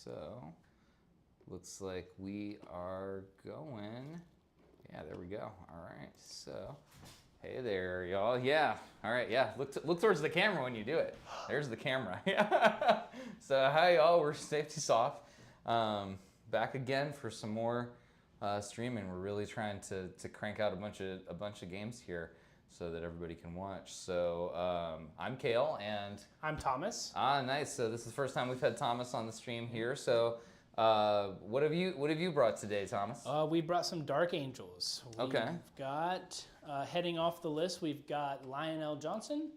So, looks like we are going. Yeah, there we go. All right. So, hey there, y'all. Yeah. All right. Yeah. Look towards the camera when you do it. There's the camera. Yeah. So, hi, y'all. We're Safety Soft. Back again for some more streaming. We're really trying to crank out a bunch of games here so that everybody can watch. So I'm Kael and I'm Thomas. Nice. So this is the first time we've had Thomas on the stream here. So what have you brought today, Thomas? We brought some Dark Angels. Okay. We've got heading off the list. We've got Lionel Johnson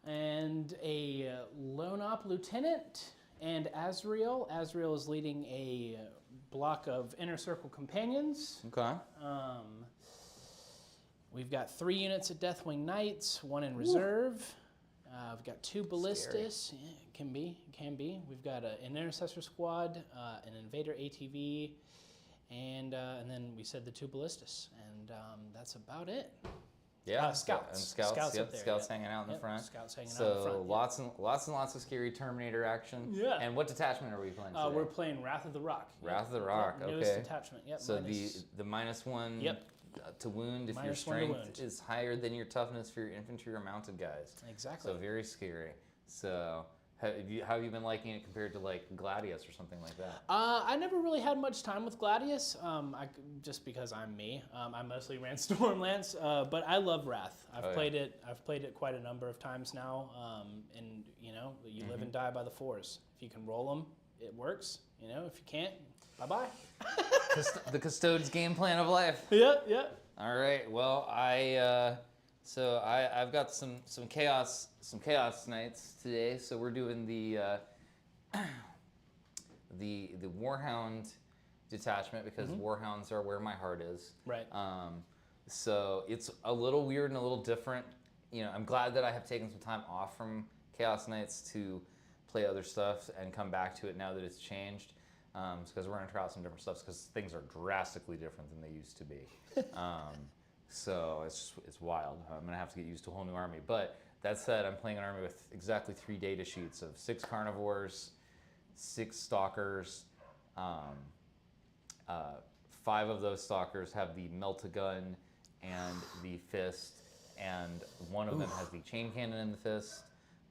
and a Lone Op Lieutenant and Azrael. Azrael is leading a block of Inner Circle Companions. Okay. We've got 3 units of Deathwing Knights, 1 in reserve. We've got 2 Ballistas. Yeah, it can be. We've got an Intercessor Squad, an Invader ATV, and then we said the 2 Ballistas, and that's about it. Yeah, Scouts. And scouts. Yep, up there, scouts yep. hanging out in the front. Scouts hanging out in the front. So lots and lots of scary Terminator action. Yeah. And what detachment are we playing today? We're playing Wrath of the Rock. Wrath of the Rock. Yep, Okay. Newest detachment. Yep. So the -1. Yep. To wound if your strength is higher than your toughness for your infantry or mounted guys. Exactly. So very scary. So how have you been liking it compared to like Gladius or something like that? I never really had much time with Gladius, just because I'm me. I mostly ran Stormlance, but I love Wrath. I've played it quite a number of times now, and you live and die by the 4s. If you can roll them, it works. If you can't, bye-bye. The Custode's game plan of life. Yep. All right. Well, I've got some chaos nights today. So we're doing the Warhound detachment because Warhounds are where my heart is. Right. So it's a little weird and a little different. I'm glad that I have taken some time off from Chaos Knights to play other stuff and come back to it now that it's changed. Because we're going to try out some different stuff because things are drastically different than they used to be. So it's wild. I'm going to have to get used to a whole new army. But that said, I'm playing an army with exactly 3 data sheets of 6 carnivores, 6 stalkers. 5 of those stalkers have the melt-a-gun and the fist, and 1 of them has the chain cannon and the fist,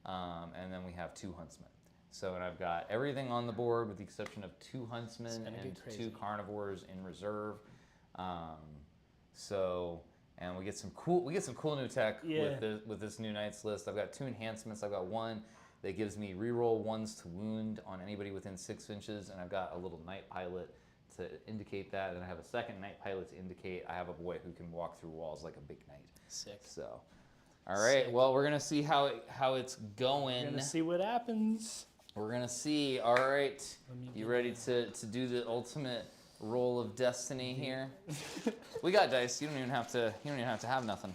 and then we have 2 huntsmen. So, and I've got everything on the board with the exception of 2 huntsmen and 2 carnivores in reserve. And we get some cool new tech with this new Knights list. I've got 2 enhancements. I've got 1 that gives me reroll 1s to wound on anybody within 6 inches, and I've got a little Knight Pilot to indicate that, and I have a second Knight Pilot to indicate I have a boy who can walk through walls like a big knight. Sick. So, all right. Sick. Well, we're gonna see how it's going. We're gonna see what happens. We're gonna see. All right, you ready to do the ultimate roll of destiny here? We got dice. You don't even have to have nothing.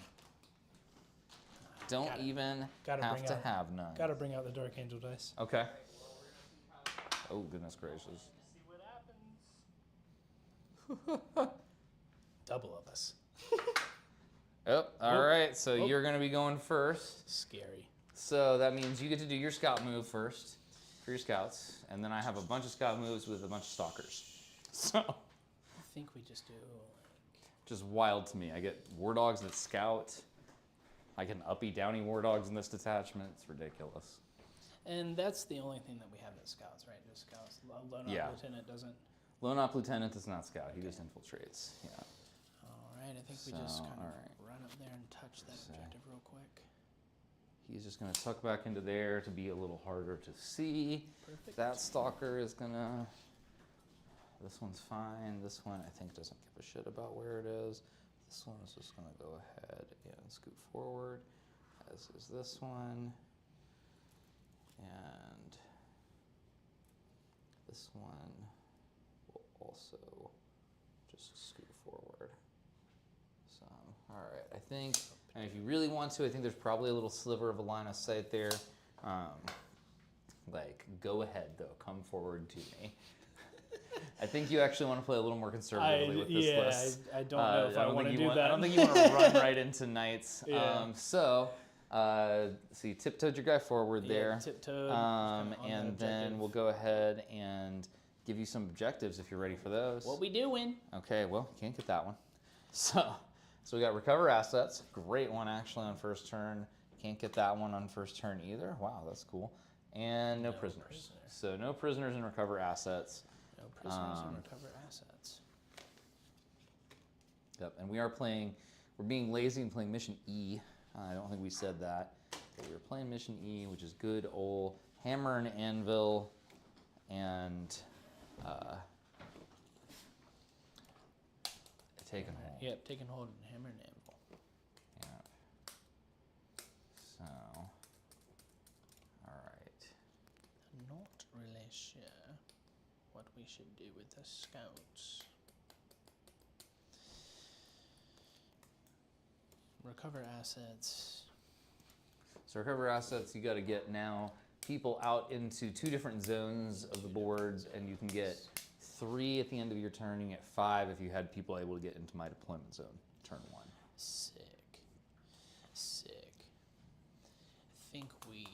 Don't even have to have none. Gotta bring out the Dark Angel dice. Okay. Oh goodness gracious. See what happens. Double of us. Yep. All right. So you're gonna be going first. Scary. So that means you get to do your scout move first. For your scouts, and then I have a bunch of scout moves with a bunch of stalkers. So I think we just do just wild to me. I get Wardogs that scout. I get uppy downy Wardogs in this detachment. It's ridiculous. And that's the only thing that we have as scouts, right? Just scouts. Lone Op Lieutenant doesn't. Lone Op Lieutenant does not scout. He just infiltrates. Yeah. All right. I think we just kind of run up there and touch that objective real quick. He's just going to tuck back into there to be a little harder to see. Perfect. That stalker is going to... This one's fine. This one, I think, doesn't give a shit about where it is. This one is just going to go ahead and scoot forward, as is this one. And this one will also just scoot forward. So, all right, I think... And if you really want to, I think there's probably a little sliver of a line of sight there. Go ahead, though. Come forward to me. I think you actually want to play a little more conservatively with this list. I don't know if I want to do that. I don't think you want to run right into knights. Yeah. So So you tiptoed your guy forward there. Tiptoed. And then we'll go ahead and give you some objectives if you're ready for those. What we doing? Okay, well, you can't get that one. So we got recover assets. Great one actually on first turn. Can't get that one on first turn either. Wow, that's cool. And no prisoners. So no prisoners and recover assets. No prisoners and recover assets. Yep, and we're being lazy and playing mission E. I don't think we said that. Okay, we're playing mission E, which is good old hammer and anvil and take and hold. Yep, take and hold and hammer and anvil. Yep. So, all right. Not really sure what we should do with the scouts. Recover assets. So recover assets, you got to get now people out into 2 different zones of the boards, and you can get 3 at the end of your turn. You get 5 if you had people able to get into my deployment zone. Turn 1. Sick. I think we.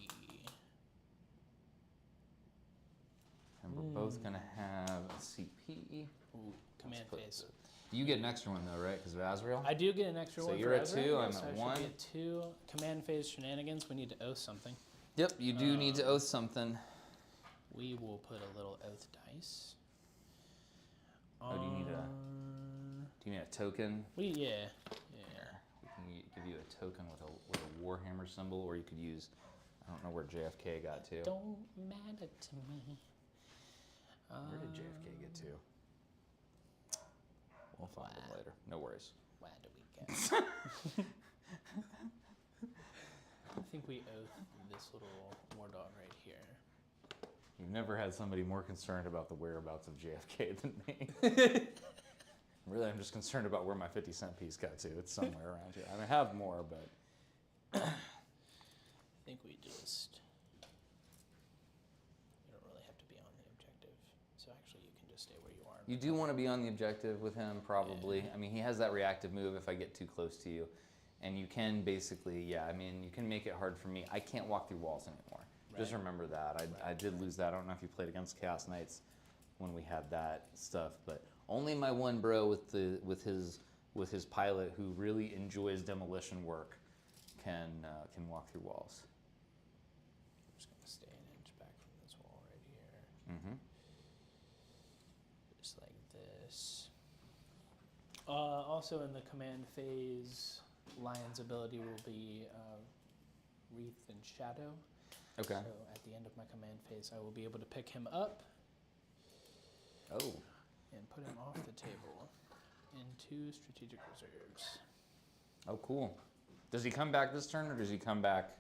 And we're both gonna have a CP. Ooh, command phase. You get an extra one though, right? Because of Azrael. I do get an extra So one. you're for at Ezra. 2, I'm So at I should 1. be at 2. Command phase shenanigans. We need to oath something. Yep, you do need to oath something. We will put a little oath dice. Oh, do you need a token? Yeah. Here, we can give you a token with a Warhammer symbol, or you could use. I don't know where JFK got to. Don't matter to me. Where did JFK get to? We'll find him later. No worries. Where do we go? I think we oath this little Wardog right here. You've never had somebody more concerned about the whereabouts of JFK than me. Really, I'm just concerned about where my 50-cent piece got to. It's somewhere around here. I mean, I have more, but... I think we just... You don't really have to be on the objective. So actually, you can just stay where you are. You do want to be on the objective with him, probably. Yeah. I mean, he has that reactive move if I get too close to you. And you can basically, yeah, I mean, you can make it hard for me. I can't walk through walls anymore. Right. Just remember that. I did lose that. I don't know if you played against Chaos Knights when we had that stuff, but only my one bro with his pilot who really enjoys demolition work can walk through walls. I'm just gonna stay an inch back from this wall right here. Mm-hmm. Just like this. Also in the command phase, Lion's ability will be Wreath and Shadow. Okay. So at the end of my command phase, I will be able to pick him up. Oh. And put him off the table into strategic reserves. Oh, cool. Does he come back this turn, or does he come back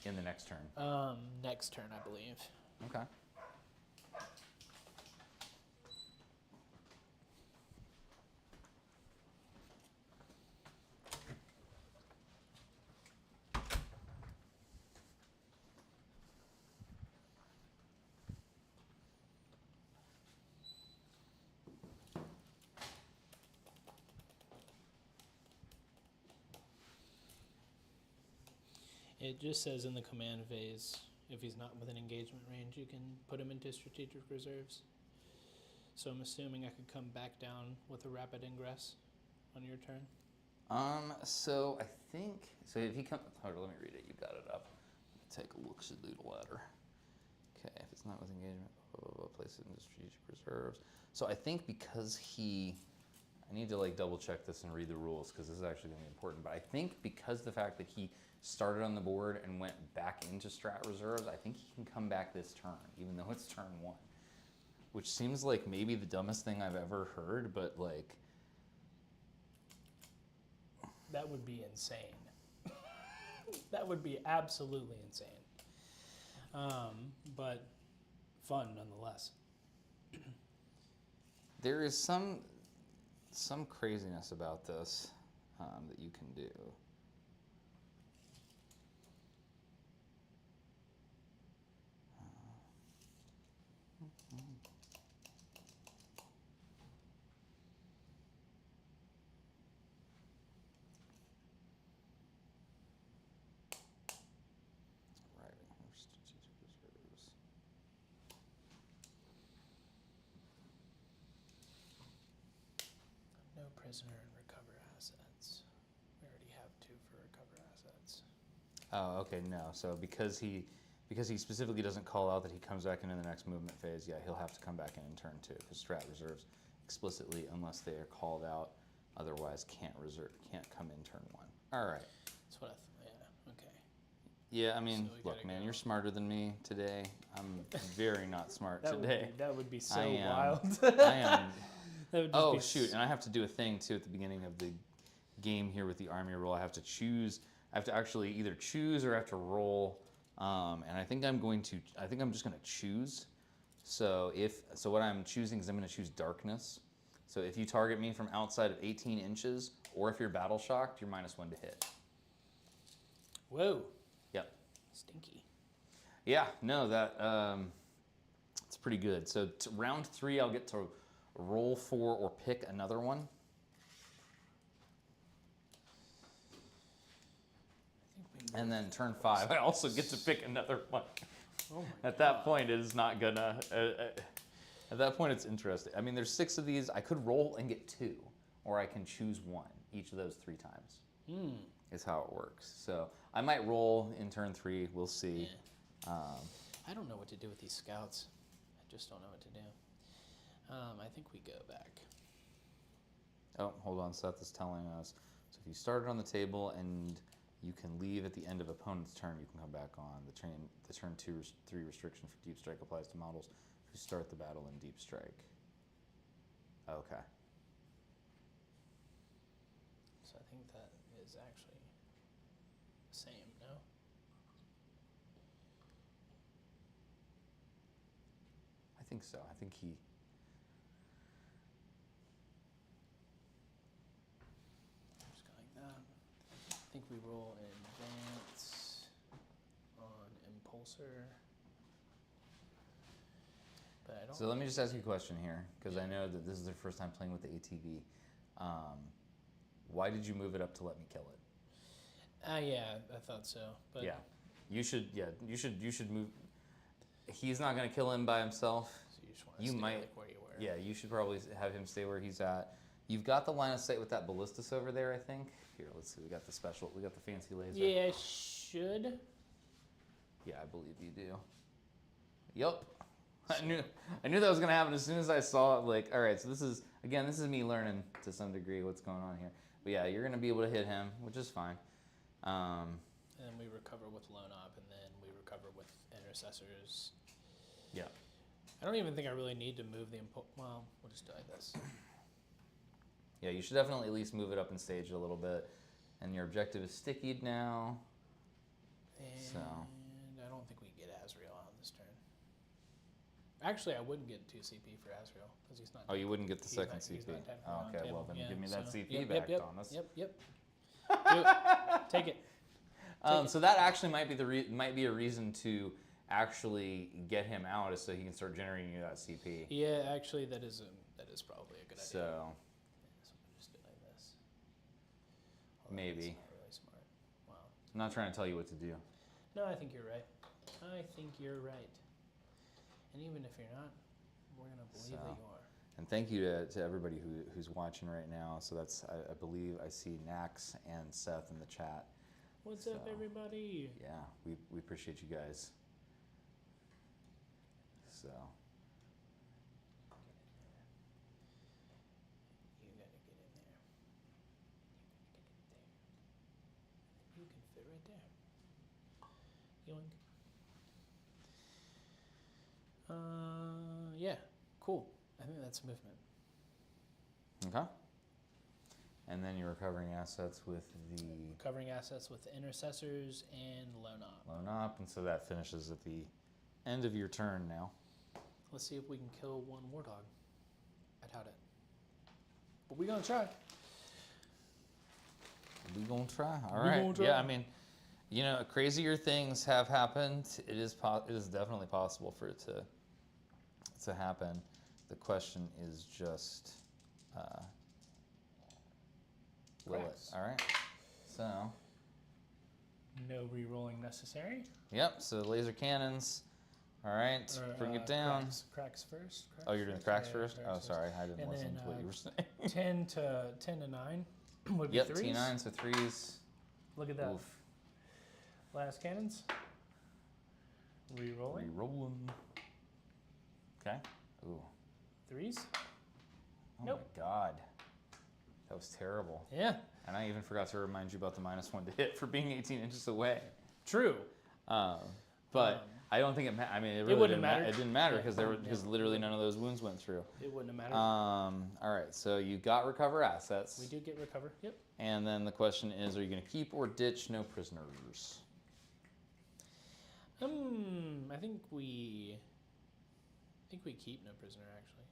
in the next turn? Next turn, I believe. Okay. It just says in the command phase, if he's not within engagement range, you can put him into strategic reserves. So I'm assuming I could come back down with a rapid ingress on your turn. So I think, so if he comes, hold on, let me read it. You got it up. Take a look, doodle ladder. Okay, if it's not with engagement, place it into strategic reserves. So I think because I need to like double check this and read the rules because this is actually gonna be important, but I think because the fact that he started on the board and went back into strat reserves, I think he can come back this turn, even though it's turn 1. Which seems like maybe the dumbest thing I've ever heard, but like... That would be insane. That would be absolutely insane. But fun nonetheless. There is some craziness about this that you can do. prisoner and recover assets. We already have 2 for recover assets. Oh, okay, no. So because he specifically doesn't call out that he comes back in the next movement phase, yeah, he'll have to come back in turn 2 because strat reserves explicitly unless they are called out, otherwise can't come in turn 1. All right. That's what I yeah, okay. Yeah, I mean, So we look, gotta man, go. you're smarter than me today. I'm very not smart That today. that would be so I am- wild. I am. That would just Oh be shoot! And I have to do a thing too at the beginning of the game here with the army roll. I have to choose. I have to actually either choose or I have to roll. And I think I'm just going to choose. So what I'm choosing is I'm going to choose darkness. So if you target me from outside of 18 inches, or if you're battle shocked, you're -1 to hit. Whoa. Yep. Stinky. Yeah. No, it's pretty good. So round 3, I'll get to roll 4 or pick another one. And then turn 5, I also get to pick another one. Oh my At that point, it is not gonna. At that point, it's interesting. I mean, there's 6 of these. I could roll and get 2, or I can choose 1 each of those 3 times. Is how it works. So I might roll in turn 3. We'll see. Yeah. I don't know what to do with these scouts. I just don't know what to do. I think we go back. Oh, hold on. Seth is telling us. So if you started on the table and you can leave at the end of opponent's turn, you can come back on. The turn 3 restriction for deep strike applies to models who start the battle in deep strike. Okay. So I think that is actually the same, no? I think so. I think he. Just go like that. I think we roll in advance on impulsor. But I don't. So let me just ask you a question here, because I know that this is their first time playing with the ATV. Why did you move it up to let me kill it? Yeah, I thought so. But Yeah, you should. Yeah, you should move. He's not gonna kill him by himself. So you just want to You stay might- like where you were. Yeah, you should probably have him stay where he's at. You've got the line of sight with that ballistas over there, I think. Here, let's see. We got the fancy laser. Yeah, I should. Yeah, I believe you do. Yup. I knew that was gonna happen as soon as I saw it. Like, all right, so this is me learning to some degree what's going on here. But yeah, you're gonna be able to hit him, which is fine. And then we recover with lone op, and then we recover with intercessors. Yeah. I don't even think I really need to move the well, we'll just do like this. Yeah, you should definitely at least move it up in stage a little bit. And your objective is stickied now. And So. I don't think we get Azrael on this turn. Actually, I wouldn't get 2 CP for Azrael because he's not. Oh, you wouldn't get the he's second not- he's CP. not technically Oh, on okay, table. well then Yeah, give me that so- CP yep, back, yep, Thomas. Yep. Do it. Take it. So that actually might be a reason to actually get him out, is so he can start generating you that CP. Yeah, actually, that is probably a good idea. So So we'll just do like this. Although maybe. That's not really smart. Wow. I'm not trying to tell you what to do. No, I think you're right. I think you're right. And even if you're not, we're gonna believe that you are. And thank you to everybody who's watching right now. So that's, I believe I see Nax and Seth in the chat. What's up, So, everybody? Yeah, we appreciate you guys. So You gotta get in there. You can fit right there. Yoink. Yeah, cool. I think that's movement. okay. And then you're recovering assets with the Covering assets with intercessors and lone op. lone op, and so that finishes at the end of your turn now. Let's see if we can kill 1 Wardog. I doubt it. But we're gonna try. We gonna try. All We right. gonna try. Yeah, I mean, you know, crazier things have happened. It is definitely possible for it to happen. The question is just, will it? Cracks. All right. So, No re-rolling necessary. yep. So laser cannons All right, Or, bring it down. Cracks first. Oh, you're doing the cracks Yeah, first? cracks Oh, first. sorry, I didn't And listen then, to what you were saying. 10 to 9 would be Yep, threes. T9, so threes. Look at that. Oof. Last cannons. Re-rolling. Re-rolling. Okay. Ooh. Threes. Oh Nope. my god. That was terrible. Yeah. And I even forgot to remind you about the -1 to hit for being 18 inches away. True. But I don't think it I mean, it really wouldn't didn't matter. It didn't matter Yeah. because literally none of those wounds went through. It wouldn't have mattered. All right, so you got recover assets. We do get recover. Yep. And then the question is, are you going to keep or ditch no prisoners? I think we keep no prisoner actually.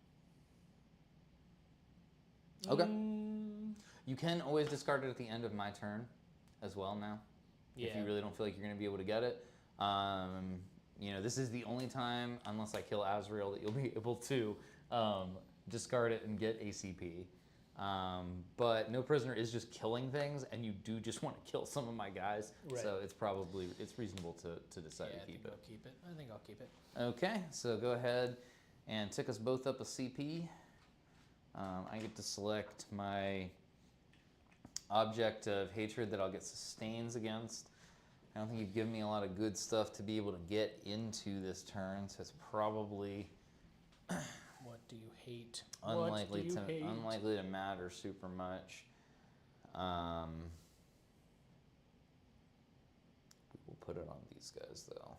Okay. You can always discard it at the end of my turn as well now. Yeah. If you really don't feel like you're going to be able to get it. You know, this is the only time, unless I kill Azrael, that you'll be able to discard it and get ACP. But no prisoner is just killing things, and you do just want to kill some of my guys. Right. So it's reasonable to decide to keep it. I'll keep it. I think I'll keep it. Okay, so go ahead and tick us both up a CP. I get to select my object of hatred that I'll get sustains against. I don't think you've given me a lot of good stuff to be able to get into this turn, so it's probably What do you hate? unlikely to matter super much. We'll put it on these guys though.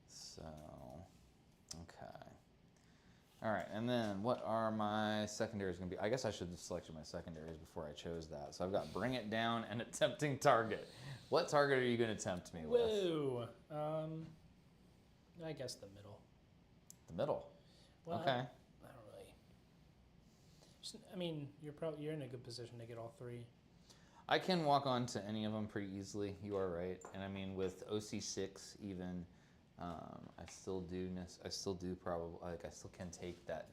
So okay. All right, and then what are my secondaries going to be? I guess I should have selected my secondaries before I chose that. So I've got Bring It Down and a Tempting Target. What target are you going to tempt me with? Whoa. I guess the middle. The middle. Well, Okay. I don't really. I mean, you're in a good position to get all three. I can walk on to any of them pretty easily. You are right, and I mean with OC6 even, I still do probably like I still can take that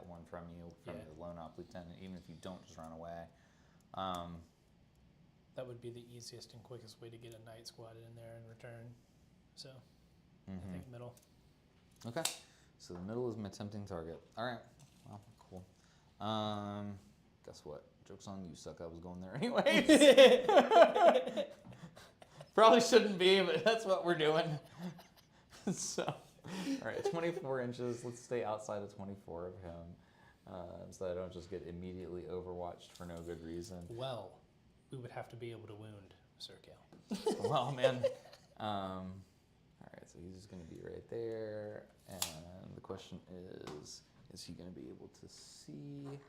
one from you from the lone op lieutenant, even if you don't just run away. That would be the easiest and quickest way to get a night squad in there in return. So I think middle. Okay, so the middle is my tempting target. All right, well, cool. Guess what? Joke's on you, suck. I was going there anyways. Probably shouldn't be, but that's what we're doing. So, all right, 24 inches. Let's stay outside of 24 of him, so I don't just get immediately overwatched for no good reason. Well, we would have to be able to wound Sir Kael. Well, man. All right, so he's just going to be right there, and the question is he going to be able to see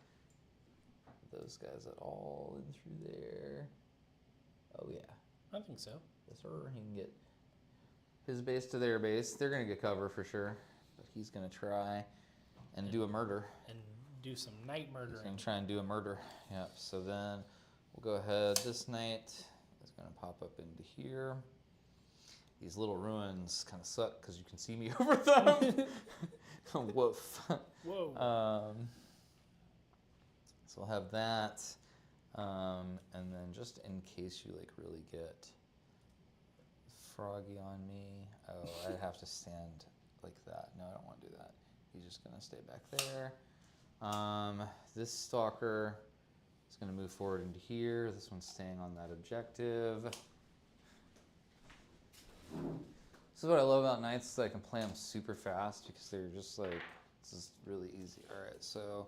those guys at all in through there? Oh yeah. I think so. Yes, sir. He can get his base to their base. They're going to get cover for sure, but he's going to try and do a murder. And do some night He's murdering. going to try and do a murder. Yep. So then we'll go ahead. This knight is going to pop up into here. These little ruins kind of suck because you can see me over them. Woof. Whoa. So we'll have that. And then just in case you like really get froggy on me. Oh, I have to stand like that. No, I don't want to do that. He's just going to stay back there. This stalker is going to move forward into here. This one's staying on that objective. This is what I love about knights, is that I can play them super fast because they're just like, this is really easy. All right, so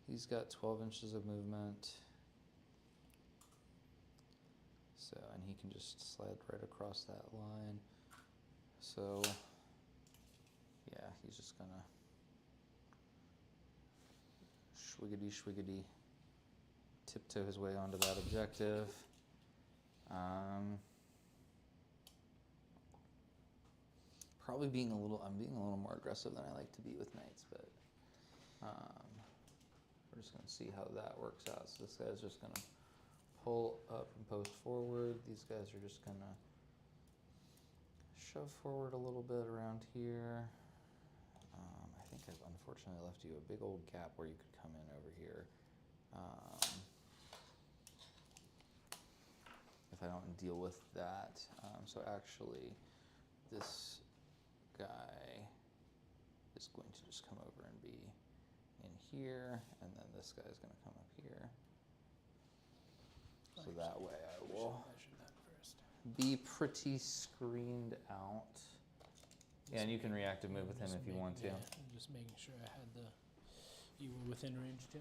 he's got 12 inches of movement. So, and he can just slide right across that line. So, yeah, he's just gonna schwiggity tiptoe his way onto that objective. Probably I'm being a little more aggressive than I like to be with knights, but we're just gonna see how that works out. So this guy's just gonna pull up and post forward. These guys are just gonna shove forward a little bit around here. I think I've unfortunately left you a big old gap where you could come in over here. if I don't deal with that. So actually, this guy is going to just come over and be in here, and then this guy is going to come up here. So that way I will be pretty screened out. Yeah, and you can reactive move with him if you want to. Yeah, I'm just making sure I had you were within range too.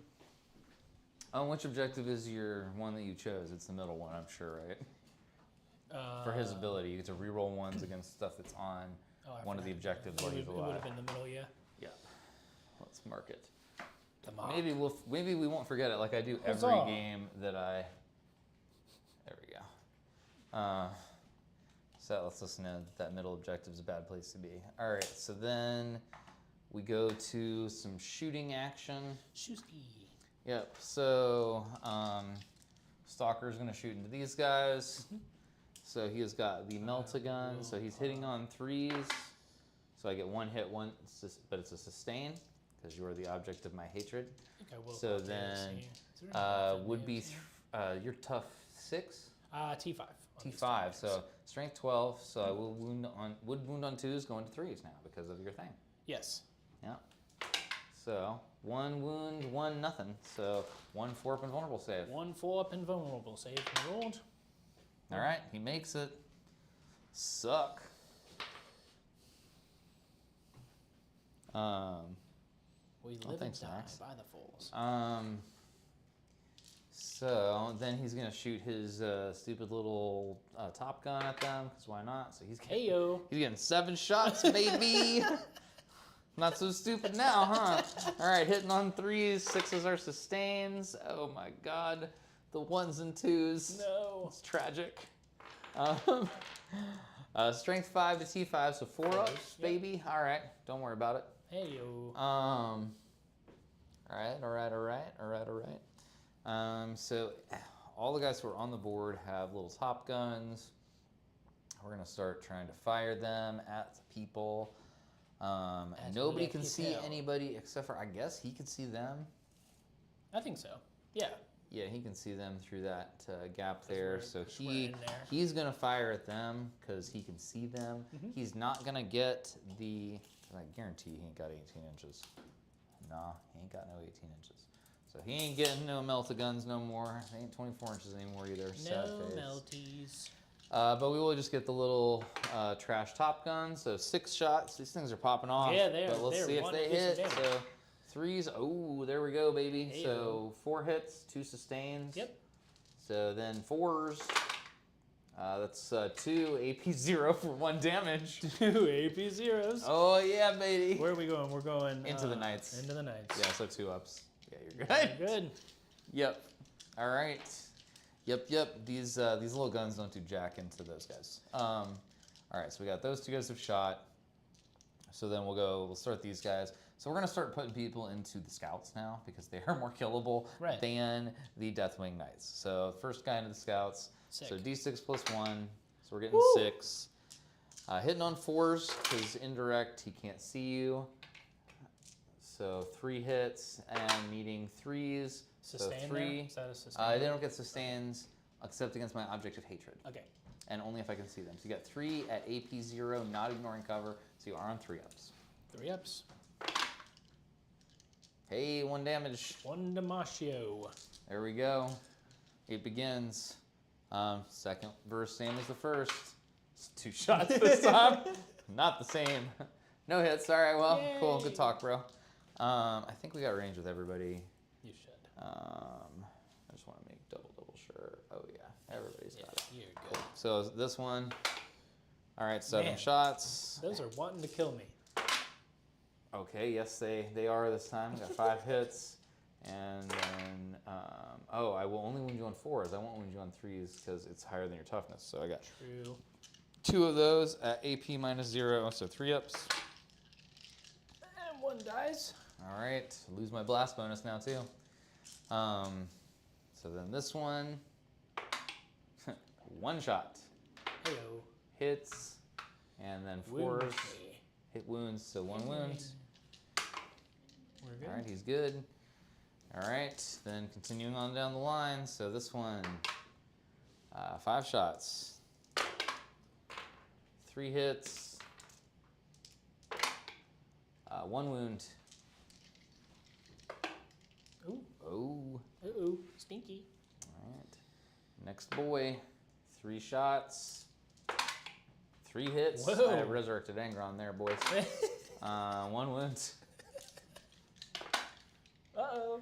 Which objective is your one that you chose? It's the middle one, I'm sure, right? For his ability, you get to reroll ones against stuff that's on one of the objectives while he's It would alive. have been the middle, yeah. Yeah. Let's mark it. The mark. Maybe we won't forget it like I do every Huzzah. game that I. There we go. So let's listen to that middle objective is a bad place to be. All right, so then we go to some shooting action. Shooski. Yep. So Stalker's gonna shoot into these guys. So he has got the melt-a-gun. So he's hitting on 3s. So I get 1 hit, but it's a sustain because you are the object of my hatred. I think I will. So then would be you're tough 6. T5. T5. So strength 12. So I will wound on 2s, going to 3s now because of your thing. Yes. Yeah. So 1 wound, 1 nothing. So 1 4-up and vulnerable save. 1 4-up and vulnerable save rolled. All right, he makes it. Suck. We live and die by the Falls. So then he's gonna shoot his stupid little top gun at them, because why not? So he's getting 7 shots, baby. Not so stupid now, huh? All right, hitting on 3s, 6s are sustains. Oh my God, the 1s and 2s. No, it's tragic. Strength 5 to T5, so 4 ups, baby. All right, don't worry about it. All right. So all the guys who are on the board have little top guns. We're gonna start trying to fire them at people. Nobody can see anybody except for, I guess he could see them. I think so. Yeah. Yeah, he can see them through that gap there. So he's gonna fire at them because he can see them. He's not gonna get the. I guarantee he ain't got 18 inches. Nah, he ain't got no 18 inches. So he ain't getting no melt-a-guns no more. They ain't 24 inches anymore either. Sad face. Melties. But we will just get the little trash top gun. So 6 shots. These things are popping off. Yeah, they are. But let's see if they hit. So 3s. Oh, there we go, baby. Hey-o. So 4 hits, 2 sustains. Yep. So then 4s. That's 2 AP 0 for 1 damage. 2 AP 0s. Oh yeah, baby. Where are we going? We're going into the Knights. Into the Knights. Yeah, so 2 ups. Yeah, you're good. You're good. Yep. All right. Yep. These little guns don't do jack into those guys. All right, so we got those 2 guys have shot. So then we'll start these guys. So we're gonna start putting people into the scouts now because they are more killable than the Deathwing Knights. So first guy into the scouts. Sick. So D6 + 1. So we're getting 6. Hitting on 4s because indirect he can't see you. So 3 hits and needing 3s. Sustain so 3. Is that a sustain? They don't get sustains except against my object of hatred. Okay. And only if I can see them. So you got 3 at AP 0, not ignoring cover. So you are on 3 ups. 3 ups. Hey, 1 damage. 1 Damasio. There we go. It begins. Second verse, same as the first. It's 2 shots this time. Not the same. No hits. All right, well, Yay. Cool. Good talk, bro. I think we got range with everybody. You should. I just want to make double sure. Oh, yeah. Everybody's got it. You're good. Cool. So this one. All right, 7 shots. Those are wanting to kill me. Okay, yes, they are this time. Got 5 hits. And then, I will only wound you on 4s. I won't wound you on 3s because it's higher than your toughness. So I got 2 of those at AP -0, so 3 ups. And 1 dies. All right, lose my blast bonus now too. So then this one, 1 shot. Heyo. Hits, and then 4s. Hit wounds, so 1 wound. We're good. All right, he's good. All right, then continuing on down the line. So this one, 5 shots. 3 hits. 1 wound. Ooh. Oh. Uh-oh. Stinky. All right. Next boy. 3 shots. 3 hits. Whoa. I have resurrected anger on there, boys. 1 wound. Uh-oh.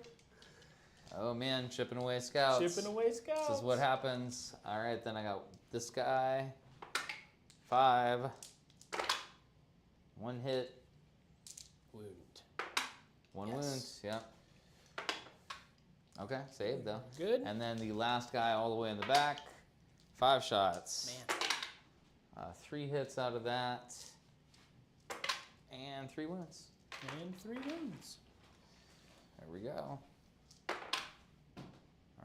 Oh man, chipping away scouts. Chipping away scouts. This is what happens. All right, then I got this guy. 5. 1 hit. Wound. 1 Yes. wound. Yep. Okay, saved though. Good. And then the last guy all the way in the back. 5 shots. Man. 3 hits out of that. And 3 wounds. And 3 wounds. There we go.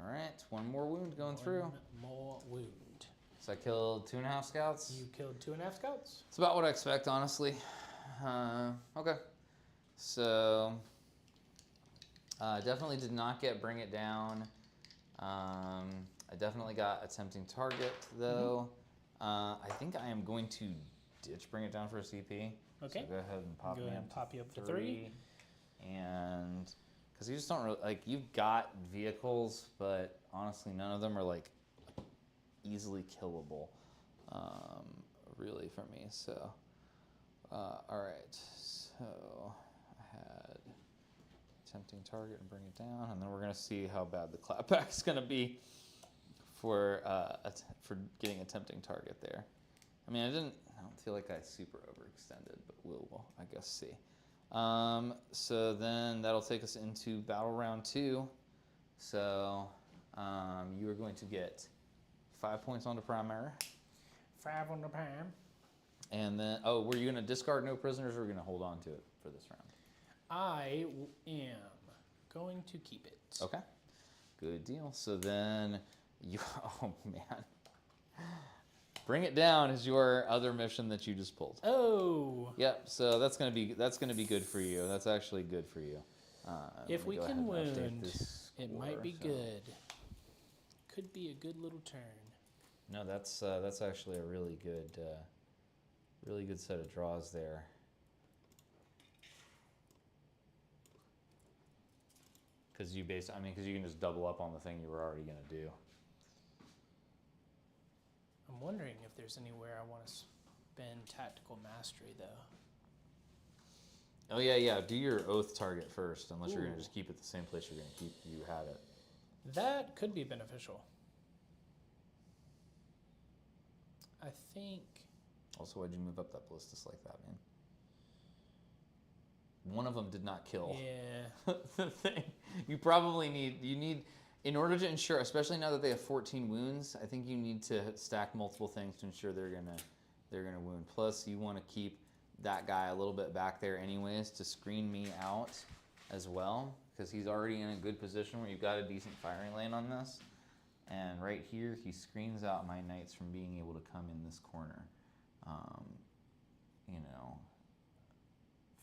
All right, 1 more wound going through. 1 more wound. So I killed 2.5 scouts. You killed 2.5 scouts. It's about what I expect, honestly. Okay. So, definitely did not get Bring It Down. I definitely got Attempting Target, though. I think I am going to ditch Bring It Down for a CP. Okay. So go ahead and pop Go me ahead up and pop you up to to 3. 3. And, because you just don't really, like, you've got vehicles, but honestly, none of them are, like, easily killable, really, for me. So, all right. So, I had Attempting Target and Bring It Down, and then we're going to see how bad the clapback is going to be for getting Attempting Target there. I mean, I don't feel like I super overextended, but we'll I guess, see. So then that'll take us into battle round 2. So you are going to get 5 points on the primary. 5 on the prime. And then, oh, were you going to discard no prisoners or were you going to hold on to it for this round? I am going to keep it. Okay. Good deal. So then you, oh man. Bring It Down is your other mission that you just pulled. Oh. Yep. So that's gonna be good for you. That's actually good for you. If we can wound, it score, might be so. good. Could be a good little turn. No, that's actually a really good set of draws there. Because you can just double up on the thing you were already gonna do. I'm wondering if there's anywhere I want to spend tactical mastery, though. Oh yeah. Do your oath target first, unless you're Ooh. gonna just keep it the same place you're gonna keep you had it. That could be beneficial. I think. Also, why'd you move up that ballistus like that, man? One of them did not kill. Yeah. The thing you probably need in order to ensure, especially now that they have 14 wounds, I think you need to stack multiple things to ensure they're gonna wound. Plus, you want to keep that guy a little bit back there anyways to screen me out as well, because he's already in a good position where you've got a decent firing lane on this. And right here, he screens out my knights from being able to come in this corner.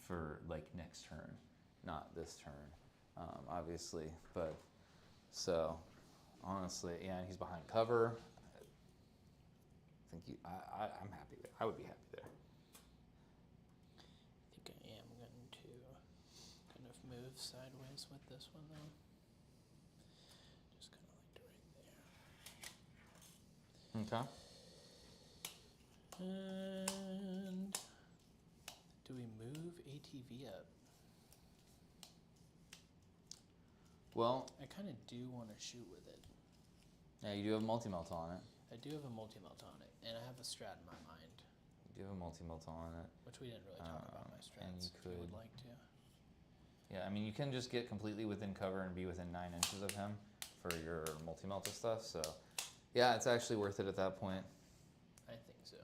For like next turn, not this turn, obviously. But so honestly, yeah, and he's behind cover. I think I'm happy there. I would be happy there. I think I am going to kind of move sideways with this one, though. Just kind of like right there. Okay. And do we move ATV up? Well, I kind of do want to shoot with it. yeah, you do have multi-melt on it. I do have a multi-melt on it, and I have a strat in my mind, You do have a multi-melt on it. which we didn't really talk about my strats. And you if you would could- like to. Yeah, I mean, you can just get completely within cover and be within 9 inches of him for your multi-melt and stuff. So, yeah, it's actually worth it at that point. I think so,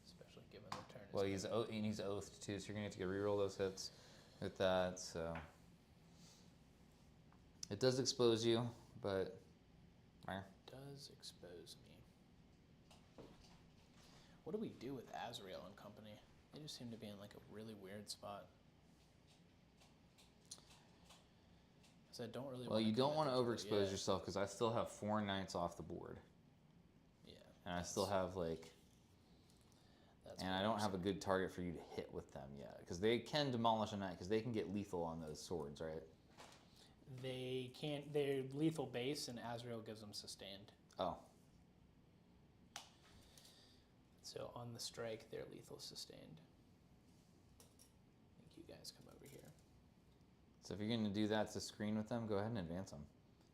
especially given the turn. is Well, he's coming. he's oathed too, so you're gonna have to get reroll those hits with that. So it does expose you, but Does expose me. What do we do with Azrael and company? They just seem to be in like a really weird spot. Because I don't really. well, you don't want to overexpose yet. yourself because I still have 4 knights off the board. and I still have like, That's and what I I'm don't have a saying. good target for you to hit with them yet, because they can demolish a knight, because they can get lethal on those swords, right? They can't. They're lethal base, and Azrael gives them sustained. Oh, So on the strike, they're lethal sustained. I think you guys come over here. so if you're gonna do that to screen with them, go ahead and advance them,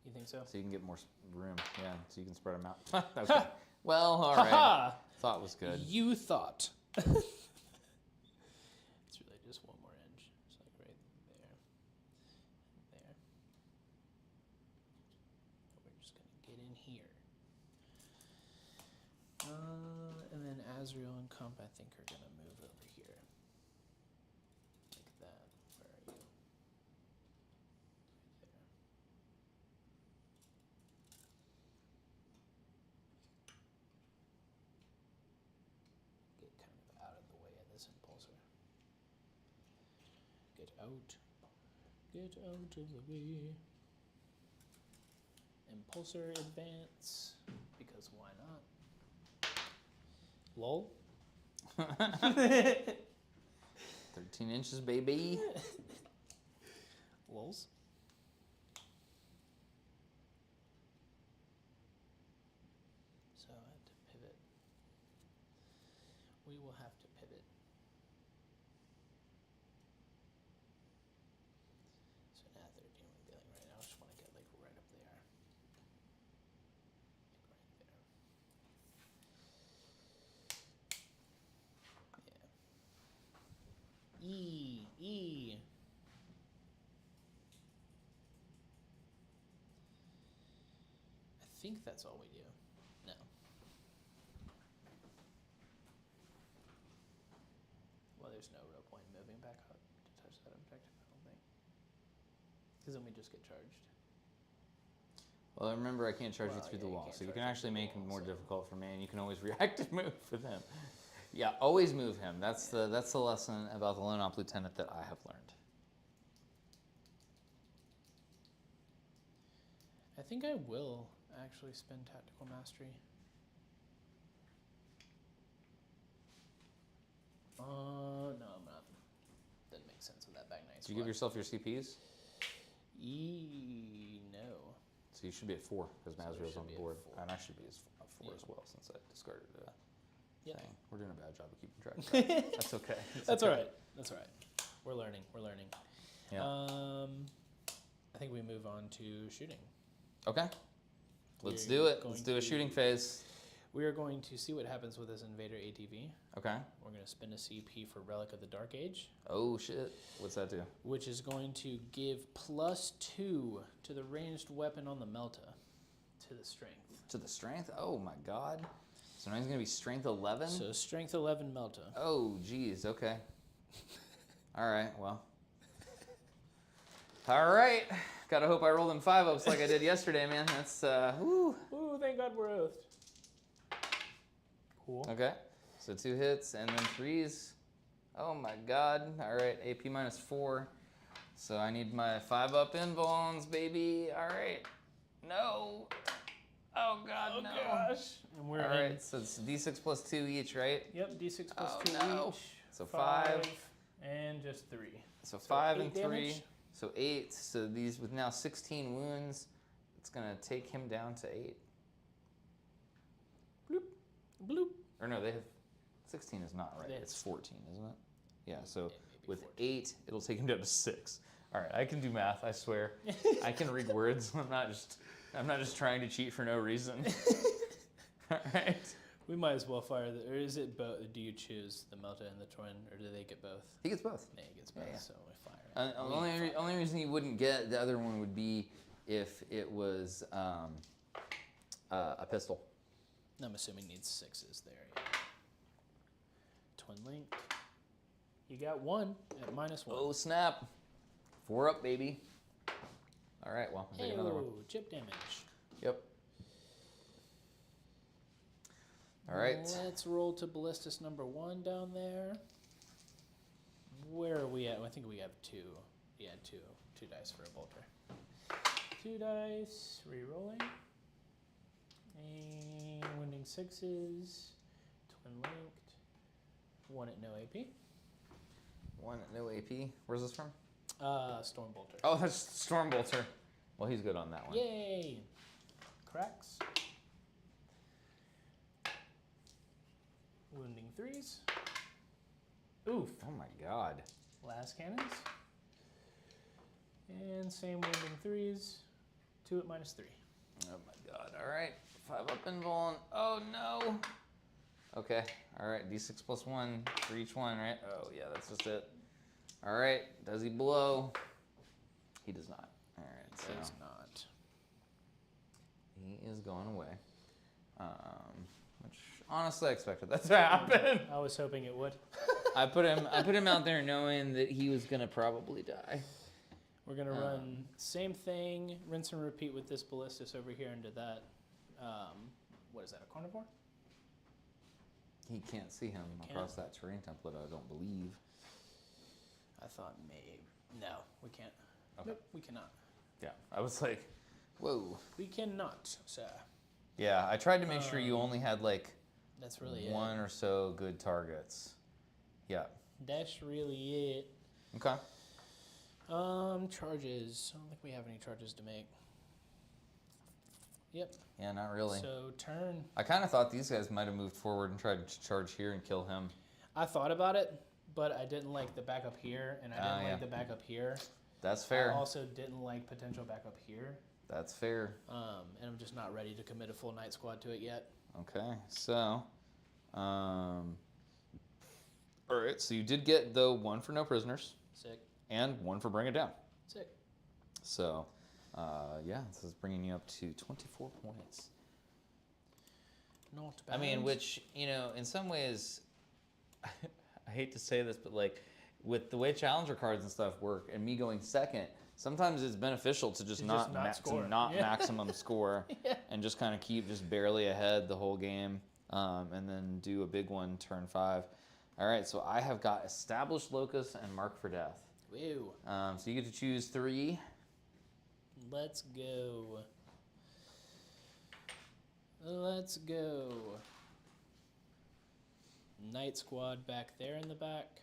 You think so? so you can get more room. Yeah, so you can spread them out. Okay. Well, all right. Ha Thought was good. You thought. It's really just one more inch. It's like right there. There. We're just going to get in here. And then Azrael and Comp, I think, are going to move over here. Like that. Where are you? Right there. Get kind of out of the way of this impulsor. Get out. Get out of the way. Impulsor advance. Because why not? Lol. 13 inches, baby. Lols. So I have to pivot. We will have to pivot. So now 13 would be like right now. I just want to get like right up there. Like right there. Yeah. E. I think that's all we do. No. Well, there's no real point in moving back up to touch that objective, I don't think. Because then we just get charged. Well, remember, I can't charge you Well, through yeah, the you wall, can't so you charge can you actually through the make it wall, more so- difficult for me, and you can always react and move for them. Yeah, always move him. That's the lesson about the Lone Op Lieutenant that I have learned. I think I will actually spend Tactical Mastery. No, I'm not. Doesn't make sense with that back nice. Did you give yourself your CPs? No. So you should be at 4, because So we Mazriel's should on be the at board. 4. And I should be at 4 Yeah. as well, since I discarded a Yep. thing. We're doing a bad job of keeping track of that. That's okay. That's okay. all right. That's all right. We're learning. We're learning. Yeah. I think we move on to shooting. Okay. Let's We're do it. going Let's do a to- shooting phase. We are going to see what happens with this Invader ATV. Okay. We're going to spend a CP for Relic of the Dark Age, Oh, shit. What's that do? which is going to give +2 to the ranged weapon on the Melta, to the strength. To the strength? Oh, my God. So now he's going to be strength 11? So strength 11 Melta. Oh, geez. Okay. All right. Well. All right. Gotta hope I roll them 5-ups like I did yesterday, man. That's, woo. Ooh, thank God we're oathed. Cool. Okay. So 2 hits and then 3s. Oh, my God. All right. AP -4. So I need my 5-up invulns, baby. All right. No. Oh, God, Oh no. gosh. And we're All in. right. So it's D6 plus 2 each, right? Yep, D6 plus Oh, 2 no. each. So 5. And just 3. So So 5 8 and 3. damage? So 8. So these with now 16 wounds, it's going to take him down to 8. Bloop. Bloop. Or no, they have 16 is not right. They- It's 14, isn't it? Yeah, so maybe with 14. 8, it'll take him down to 6. All right, I can do math, I swear. I can read words. I'm not just trying to cheat for no reason. All right. We might as well fire the. Or is it both? Do you choose the Melta and the Twin, or do they get both? He gets both. They gets both, Yeah, yeah. so we fire it. Only reason you wouldn't get the other one would be if it was a pistol. I'm assuming needs 6s there. Yeah. Twin link. You got 1 at -1. Oh, snap. 4 up, baby. All right, well, I'll take another one. Ew, chip damage. Yep. All right. Let's roll to Ballistus number 1 down there. Where are we at? I think we have 2. Yeah, 2 dice for a bolter. 2 dice, re-rolling. And wounding 6s. Twin linked. 1 at no AP. 1 at no AP. Where's this from? Stormbolter. Oh, that's Stormbolter. Well, he's good on that one. Yay! Cracks. Wounding 3s. Oof. Oh my god. Last cannons. And same wounding 3s. 2 at -3. Oh my god. Alright. 5 up invuln. Oh no. Okay. Alright. D6 plus 1 for each one, right? Oh yeah, that's just it. Alright. Does he blow? He does not. Alright, so. Does not. He is going away. Which honestly I expected that to happen. I was hoping it would. I put him out there knowing that he was gonna probably die. We're gonna run same thing, rinse and repeat with this ballistus over here into that. What is that? A carnivore? He can't see him across that terrain template, I don't believe. I thought maybe. No, we can't. Okay. Nope, we cannot. Yeah, I was like, whoa. We cannot, sir. Yeah, I tried to make sure you only had like That's really one or so good targets. Yeah. That's really it. Okay. Charges. I don't think we have any charges to make. Yep. Yeah, not really. So turn. I kind of thought these guys might have moved forward and tried to charge here and kill him. I thought about it, but I didn't like the backup here, and I didn't like the backup here. That's fair. I also didn't like potential backup here. That's fair. And I'm just not ready to commit a full night squad to it yet. Okay, so, all right, so you did get, though, 1 for no prisoners. Sick. And 1 for bring it down. Sick. So, yeah, this is bringing you up to 24 points. Not bad. I mean, which, you know, in some ways, I hate to say this, but like, with the way challenger cards and stuff work, and me going second, sometimes it's beneficial to just not score. Maximum score, Yeah. and just kind of keep just barely ahead the whole game, and then do a big one turn 5. All right, so I have got established locus and mark for death. Woo. So you get to choose 3. Let's go. Let's go. Night squad back there in the back.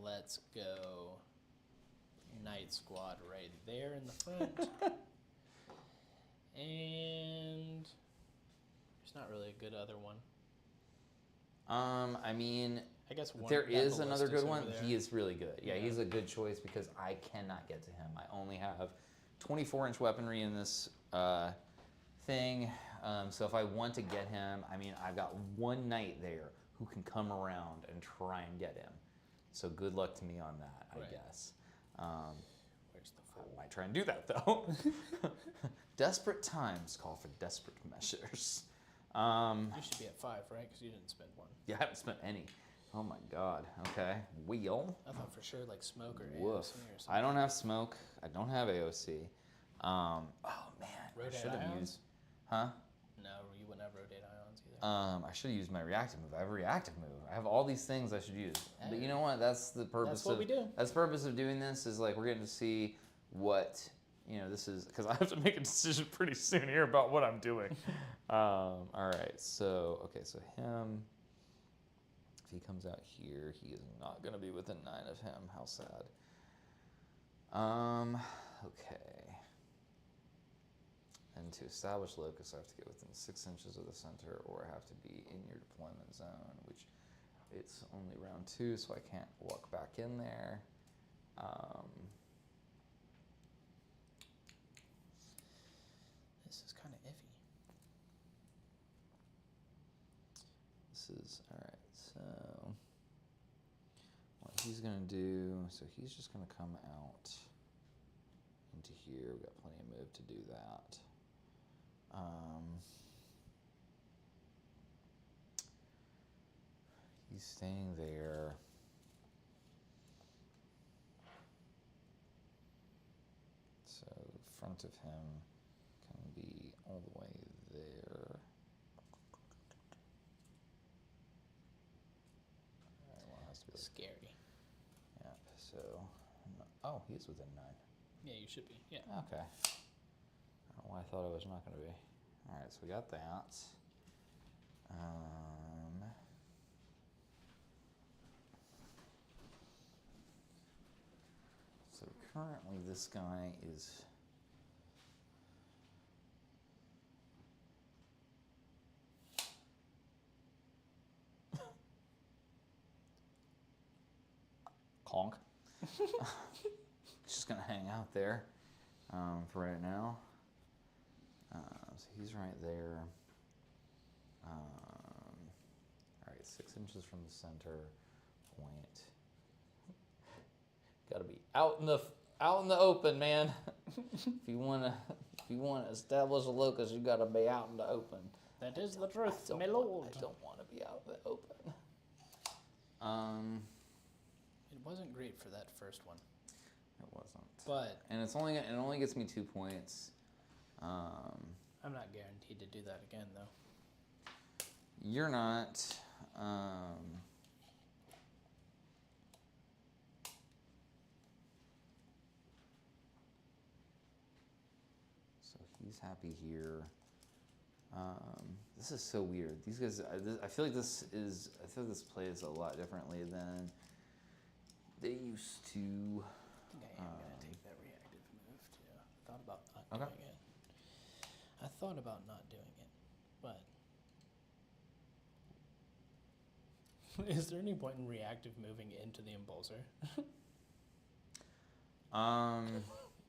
Let's go. Night squad right there in the front. And there's not really a good other one. I mean, I guess one, there is that another good ballistas one. over there. He is really good. Yeah, he's a good choice because I cannot get to him. I only have 24-inch weaponry in this thing. So if I want to get him, I mean, I've got one knight there who can come around and try and get him. So good luck to me on that, I guess. Where's the fool? I might try and do that, though. Desperate times call for desperate measures. You should be at 5, right? Because you didn't spend 1. Yeah, I haven't spent any. Oh my god. Okay. Wheel. I thought for sure like smoke or Woof. AOC or something. I don't have smoke. I don't have AOC. Oh man. Rotate I should have ions? used. Huh? No, you wouldn't have rotate ions either. I should have used my reactive move. I have a reactive move. I have all these things I should use. But you know what? That's the purpose. That's what we do. That's the purpose of doing this. Is like we're getting to see what this is, because I have to make a decision pretty soon here about what I'm doing. All right. So so him. If he comes out here, he is not going to be within 9 of him. How sad. Okay. And to establish locus, I have to get within 6 inches of the center, or I have to be in your deployment zone, which it's only round 2, so I can't walk back in there. This is kind of iffy. This is, all right, so what he's going to do, so he's just going to come out into here. We've got plenty of move to do that. He's staying there. So front of him can be all the way there. Well, it has to be like, Scary. yeah, so, oh, he's within 9. Yeah, you should be. Yeah. Okay. Well, I thought it was not going to be. All right, so we got that. So currently this guy is... Conk. Just going to hang out there for right now. So he's right there. All right, 6 inches from the center point. Got to be out in the open, man. if you want to establish a locus, you got to be out in the open. That is the truth, my lord. I don't want to be out in the open. It wasn't great for that first one. It wasn't. But and it only gets me 2 points. I'm not guaranteed to do that again, though. You're not. So he's happy here. This is so weird. These guys. I feel like this plays a lot differently than they used to. I think I am going to take that reactive move, too. I thought about not doing it. I thought about not doing it, but... Is there any point in reactive moving into the impulsor?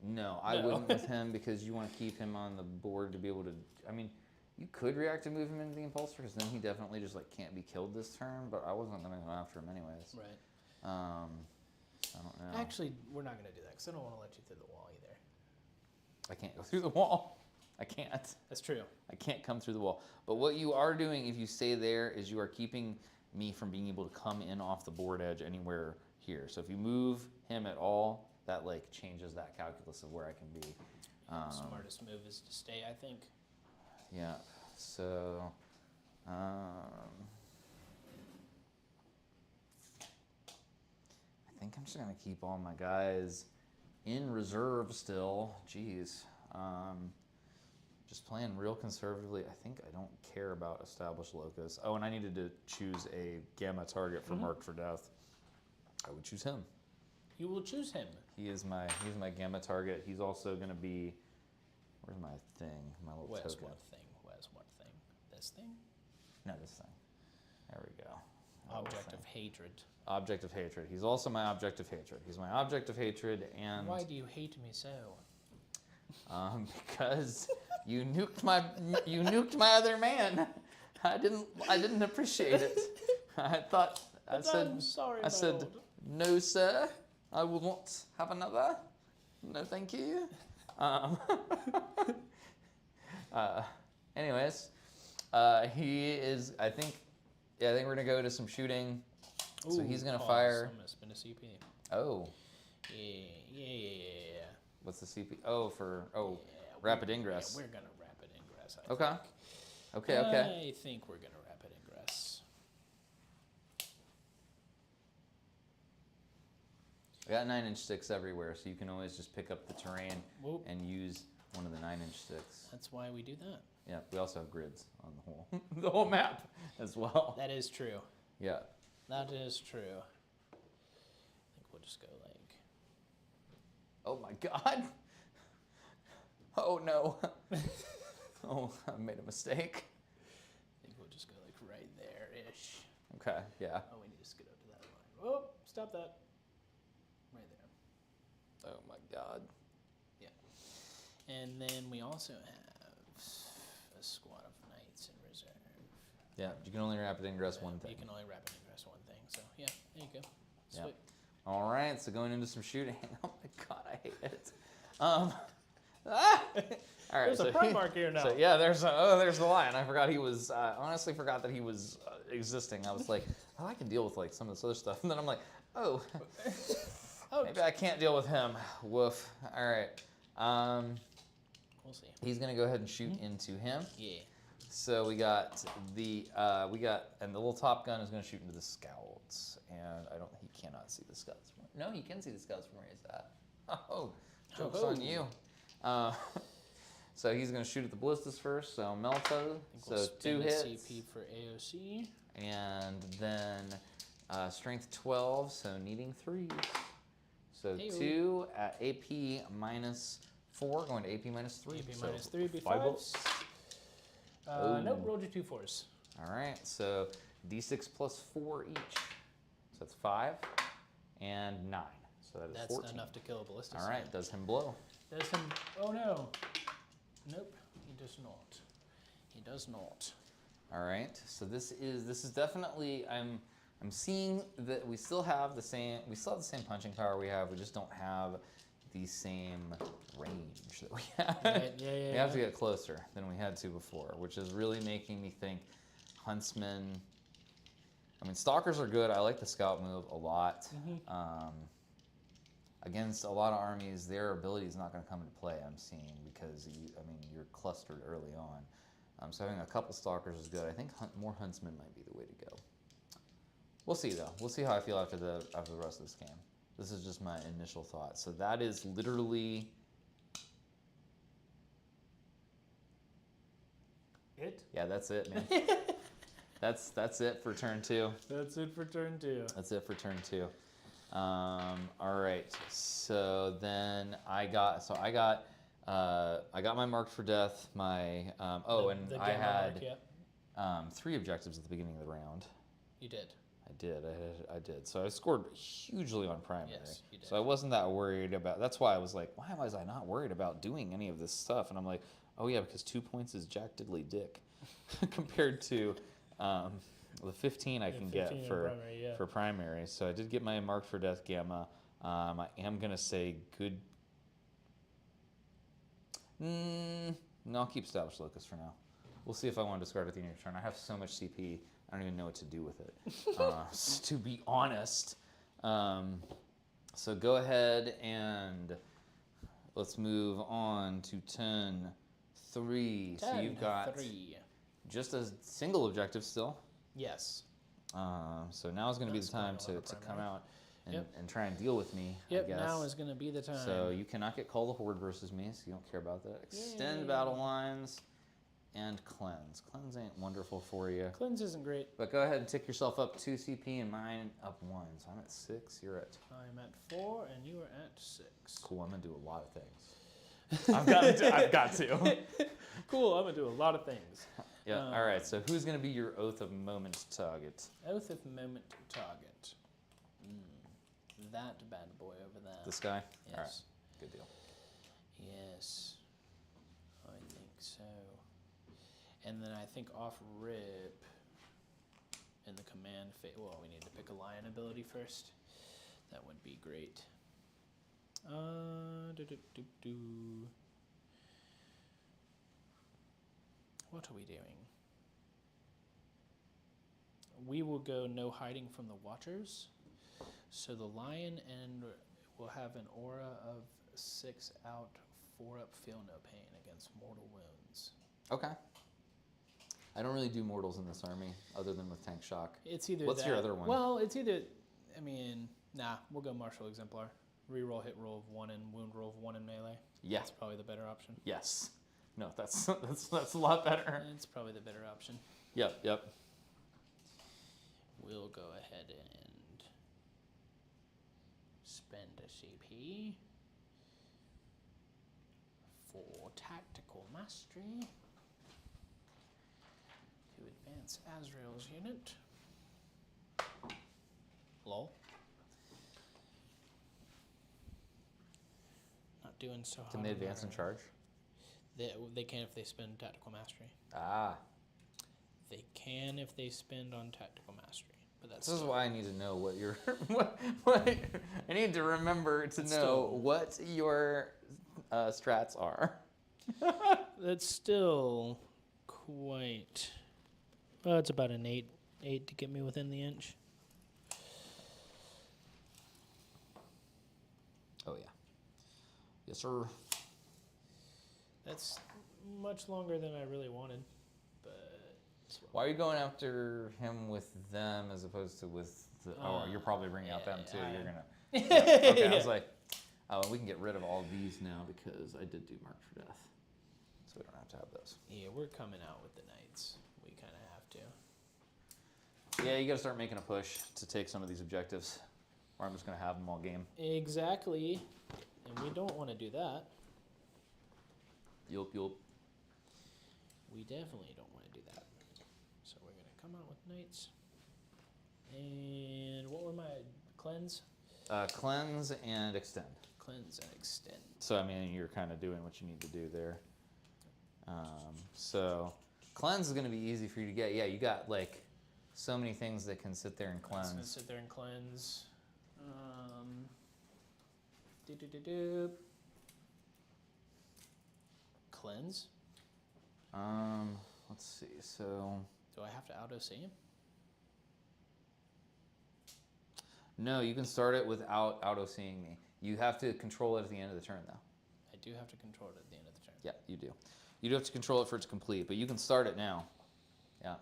No, I wouldn't with him because you want to keep him on the board to be able to... I mean, you could reactive move him into the impulsor because then he definitely just can't be killed this turn, but I wasn't going to go after him anyways. Right. I don't know. Actually, we're not going to do that because I don't want to let you through the wall either. I can't go through the wall. I can't. That's true. I can't come through the wall. But what you are doing if you stay there is you are keeping me from being able to come in off the board edge anywhere here. So if you move him at all, that changes that calculus of where I can be. Smartest move is to stay, I think. Yeah. So I think I'm just gonna keep all my guys in reserve still. Jeez. Just playing real conservatively. I think I don't care about established locus. Oh, and I needed to choose a gamma target for marked for death. I would choose him. You will choose him. He's my gamma target. He's also gonna be. Where's my thing? My little token. What thing? Where's what thing? This thing? No, this thing. There we go. Object of hatred. Object of hatred. He's also my object of hatred. He's my object of hatred, and why do you hate me so? Because you nuked my other man. I didn't appreciate it. I said, I'm sorry, I said, no, sir. I will not have another. No, thank you. Anyways, he is. I think we're gonna go to some shooting. Ooh, so he's gonna fire. I'm gonna spin a CP. Oh. Yeah. What's the CP? Oh, yeah, rapid ingress. Yeah, we're gonna rapid ingress. Okay. I think we're gonna rapid ingress. I got 9-inch sticks everywhere, so you can always just pick up the terrain Whoop. and use one of the 9-inch sticks. That's why we do that. Yeah, we also have grids on the whole map as well. That is true. Yeah. That is true. I think we'll just go Oh my God. Oh no. Oh, I made a mistake. I think we'll just go right there-ish. Okay, yeah. Oh, we need to scoot up to that line. Oh, stop that. Right there. Oh my God. Yeah. And then we also have a squad of knights in reserve. Yeah, you can only rapid ingress one thing. You can only rapid ingress one thing. So yeah, there you go. Yeah. Sweet. All right, so going into some shooting. Oh my God, I hate it. All right, There's a prime mark here now. So yeah, there's the lion. I forgot he was. Honestly, forgot that he was existing. I was like, oh, I can deal with some of this other stuff, and then I'm like, oh, maybe I can't deal with him. Woof. All right. We'll see. He's gonna go ahead and shoot into him. Yeah. So we got and the little top gun is gonna shoot into the scouts, and he cannot see the scouts. No, he can see the scouts from where he's at. Oh, joke's on you. So he's going to shoot at the ballistas first. So Melta. So We'll 2 spend a hits. CP for AOC. And then strength 12, so needing 3s. So Hey-o. 2 at AP minus 4, going to AP minus 3. AP so minus 3 would be 5 5. bolts. Nope, rolled you 2 4s. All right, so D6 plus 4 each. So that's 5 and 9. So that is That's 14. enough to kill a ballista. All right, does him blow. Does him. Oh no. Nope, he does not. He does not. All right, so this is definitely I'm seeing that we still have the same punching power we have. We just don't have the same range that we have. Right, yeah, We have to get closer than we had to before, which is really making me think huntsmen. I mean, stalkers are good. I like the scout move a lot. Against a lot of armies, their ability is not going to come into play. I'm seeing because you're clustered early on. So having a couple stalkers is good. I think more huntsmen might be the way to go. We'll see though. We'll see how I feel after the rest of this game. This is just my initial thought. So that is literally it. Yeah, that's it, man. that's it for turn 2. That's it for turn 2. That's it for turn 2. All right. So then I got my marked for death. My The I gamma had mark, yeah. 3 objectives at the beginning of the round. You did. I did. So I scored hugely on primary. Yes, you did. So I wasn't that worried about. That's why I was like, why was I not worried about doing any of this stuff? And I'm like, oh yeah, because 2 points is jack diddly dick compared to the 15 I can get for primary. So I did get my marked for death gamma. I am gonna say good. No, I'll keep established locus for now. We'll see if I want to discard at the end of your turn. I have so much CP, I don't even know what to do with it. To be honest. So go ahead and let's move on to 10-3. So you've got 3. just a single objective still. Yes. So now is going to be the time to come out and try and deal with me. Yep, I guess. now is going to be the time. So you cannot get Call the Horde versus me, so you don't care about that. Extend Yay. battle lines and cleanse. Cleanse ain't wonderful for you. Cleanse isn't great. But go ahead and tick yourself up 2 CP and mine up 1. So I'm at 6, you're at... I'm at 4 and you are at 6. Cool, I'm going to do a lot of things. I've got to. Cool, I'm going to do a lot of things. Yeah, all right, so who's going to be your Oath of Moment target? Oath of Moment target. That bad boy over there. This guy? Yes. All right, good deal. Yes, I think so. And then I think off rip in the command phase. Well, we need to pick a lion ability first. That would be great. What are we doing? We will go no hiding from the watchers. So the lion and will have an aura of 6 out, 4 up, feel no pain against mortal wounds. Okay. I don't really do mortals in this army, other than with tank shock. It's either What's your other one? Well, it's either, we'll go martial exemplar. Reroll hit roll of 1 and wound roll of 1 in melee. Yeah. That's probably the better option. Yes. No, that's a lot better. It's probably the better option. Yep. We'll go ahead and spend a CP for tactical mastery to advance Azrael's unit. Lol. Not doing so hot. Can they advance and charge? They can if they spend tactical mastery. Ah. They can if they spend on tactical mastery. But that's This is why I need to know what your what I need to remember to know what your strats are. That's still quite. Well, it's about an 8 to get me within the inch. Oh yeah. Yes, sir. That's much longer than I really wanted, but. Why are you going after him with them as opposed to with the... you're probably bringing out them too. You're going to... Yeah. Okay, I was like, we can get rid of all of these now because I did do Mark for Death. So So we don't have to have those. Yeah, we're coming out with the knights. We kind of have to. Yeah, you got to start making a push to take some of these objectives, or I'm just going to have them all game. Exactly. And we don't want to do that. Yup. We definitely don't want to do that. So we're going to come out with knights. And what were my cleanse? Cleanse and extend. Cleanse and extend. So, I mean, you're kind of doing what you need to do there. So, cleanse is going to be easy for you to get. Yeah, you got, like, so many things that can sit there and cleanse. It's going to sit there and cleanse. Cleanse? Let's see. So, Do I have to auto-see him? no, you can start it without auto-seeing me. You have to control it at the end of the turn, though. I do have to control it at the end of the turn. Yeah, you do. You do have to control it for it to complete, but you can start it now. Yeah.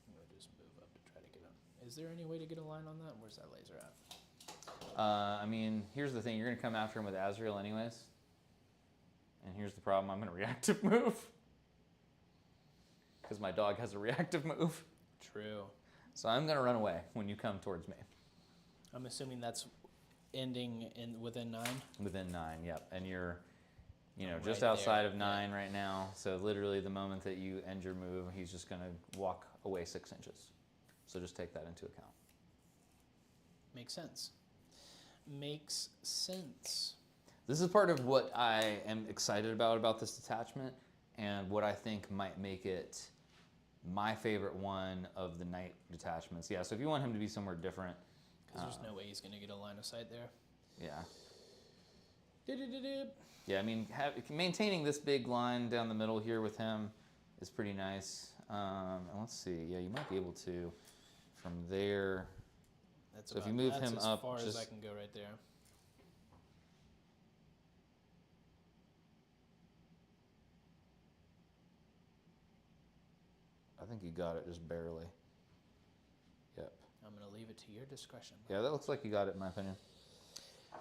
I'm going to just move up to try to get him. Is there any way to get a line on that? Where's that laser at? I mean, here's the thing. You're going to come after him with Azrael anyways. And here's the problem. I'm going to reactive move. Because my dog has a reactive move. True. So I'm going to run away when you come towards me. I'm assuming that's ending within 9? Within 9, yep. And you're, just Right outside there, of 9 right now. So literally the moment that you end your move, he's just going to walk away 6 inches. So just take that into account. Makes sense. Makes sense. This is part of what I am excited about this detachment, and what I think might make it my favorite one of the knight detachments. Yeah, so if you want him to be somewhere different. Because there's no way he's going to get a line of sight there. Yeah. Do-do-do-do. Yeah, I mean, maintaining this big line down the middle here with him is pretty nice. And let's see. Yeah, you might be able to from there. That's So if you move him as up, far as just I can go right there. I think you got it just barely. Yep. I'm going to leave it to your discretion. Yeah, that looks like you got it in my opinion.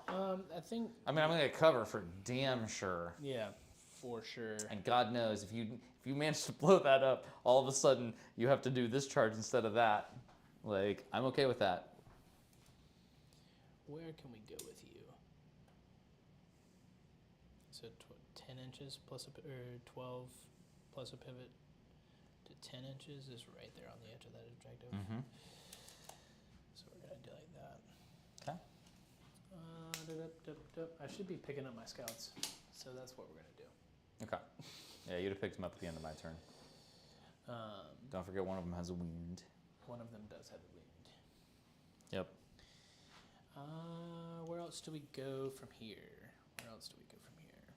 I think. I mean, I'm gonna get cover for damn sure. Yeah, for sure. And God knows if you manage to blow that up, all of a sudden you have to do this charge instead of that. Like, I'm okay with that. Where can we go with you? So 10 inches plus or 12 plus a pivot to 10 inches is right there on the edge of that objective. Mm-hmm. So we're gonna do like that. Okay. I should be picking up my scouts, so that's what we're gonna do. Okay. Yeah, you'd have picked him up at the end of my turn. Don't forget one of them has a wound. One of them does have a wound. Yep. Where else do we go from here? Where else do we go from here?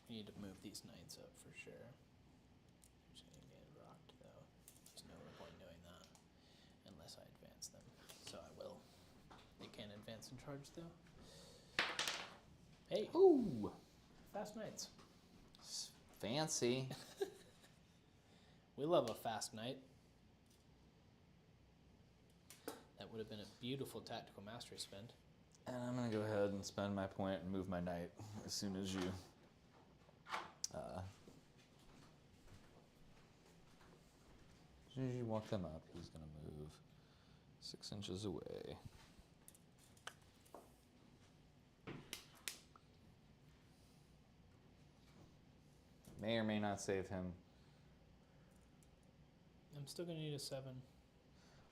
We need to move these knights up for sure. They're just gonna get rocked though. There's no point doing that unless I advance them. So I will. They can't advance and charge though. Hey, Ooh. fast knights. Fancy. We love a fast knight. That would have been a beautiful tactical mastery spend. And I'm gonna go ahead and spend my point and move my knight as soon as you. As soon as you walk them up, he's gonna move 6 inches away. May or may not save him. I'm still gonna need a 7.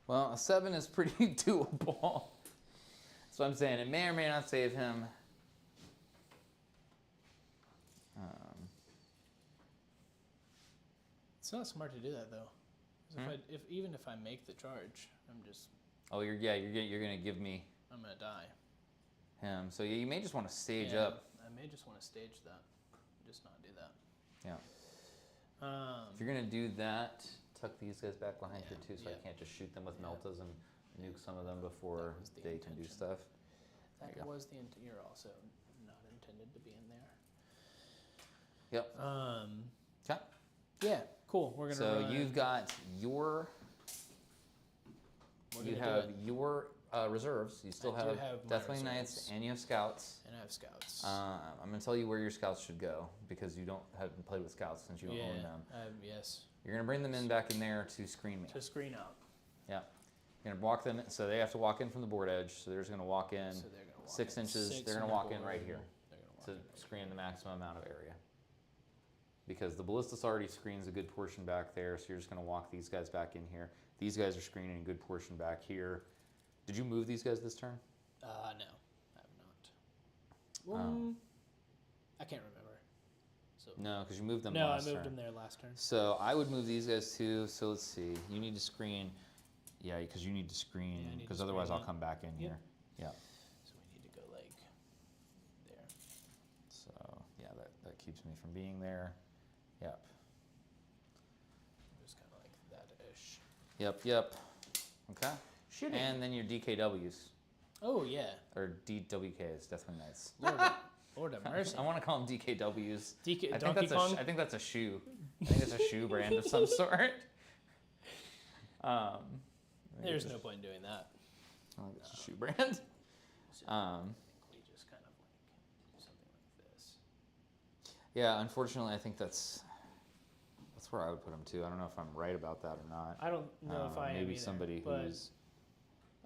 Well, a 7 is pretty doable. That's what I'm saying. It may or may not save him. It's not smart to do that though. 'Cause even if I make the charge, I'm just Oh, you're gonna give me I'm gonna die. him. So yeah, you may just want to stage Yeah, up. I may just want to stage that, just not do that. Yeah. If you're gonna do that, tuck these guys back behind here too, so I can't just shoot them with meltas and nuke some of them before was the they can do intention. stuff. That was the you're also not intended to be in there. Yep. Okay. Yeah, cool. We're gonna. So run, you've got your. we're You gonna have do it. your reserves. You still I do have have my Deathwing Knights reserves. and you have Scouts. And I have Scouts. I'm going to tell you where your Scouts should go because you haven't played with Scouts since you don't own them. Yes. You're going to bring them in back in there to screen me. To screen out. Yeah. You're going to walk them in, so they have to walk in from the board edge. So they're just going to walk in So they're gonna walk 6 in inches. 6 They're going on to the walk in board. right here They're gonna walk to in right screen the maximum amount of area. Because the Ballistus already screens a good portion back there, so you're just going to walk these guys back in here. These guys are screening a good portion back here. Did you move these guys this turn? No, I have not. I can't remember. So No, because you moved them no, last I moved turn. them there last turn. So I would move these guys too. So let's see. You need to screen. Yeah, because you need to Yeah, screen. I need to Because otherwise screen I'll that. come back in Yep. here. Yeah. So we need to go like there. So yeah, that keeps me from being there. Yep. Just kind of like that-ish. Yep. Okay. Shooting. And then your DKWs Oh, yeah. or DWKs, Deathwing Knights. Lord have mercy. I want to call them DKWs. DK, I Donkey think Kong? I think that's a shoe. I think it's a shoe brand of some sort. There's no point in doing that. I think it's a shoe brand. So we just kind of like do something like this. Yeah, unfortunately, I think that's where I would put them too. I don't know if I'm right about that or not. I don't know if I am maybe either, somebody but who's.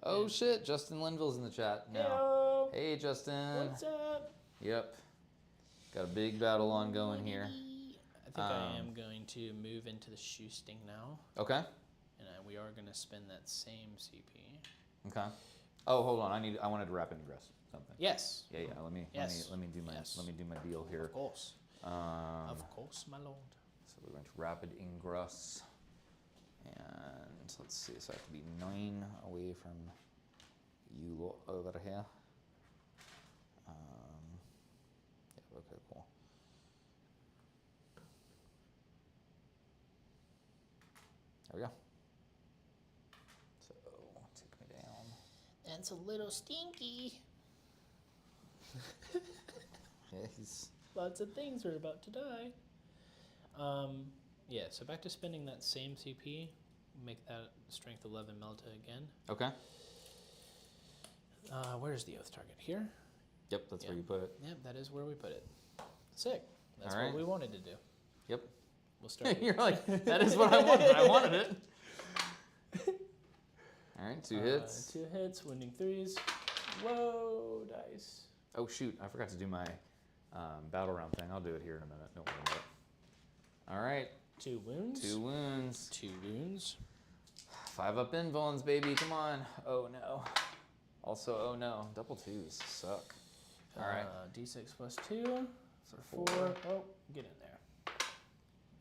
Oh shit! Justin Linville's in the chat now. Heyo. Hey Justin. What's up? Yep. Got a big battle ongoing here. I think I am going to move into the shoe sting now, Okay. and we are going to spend that same CP. Okay. Oh, hold on. I wanted to wrap ingress something. Yes. Yeah. Let me do my Yes. let me do my deal here. Of course. Um, Of course, my lord. So we're going to rapid ingress, and let's see. So I have to be 9 away from you lot over here. Yeah. Okay. Cool. There we go. So take me down. That's a little stinky. Yeah, he's. Lots of things are about to die. Yeah, so back to spending that same CP. Make that strength 11 Melta again. Okay. Where's the oath target? Here? Yep, that's where you put it. Yep, that is where we put it. Sick. That's All right. what we wanted to do. Yep. We'll start. You're like, that is what I wanted. I wanted it. All right, 2 hits. 2 hits, wounding 3s. Whoa, dice. Oh shoot, I forgot to do my battle round thing. I'll do it here in a minute. Don't worry about it. All right, 2 wounds. 2 wounds. 2 wounds. 5 up invulns, baby. Come on. Oh no. Also, oh no. Double 2s suck. All right. D6 plus 2 for 4. Oh, get in there.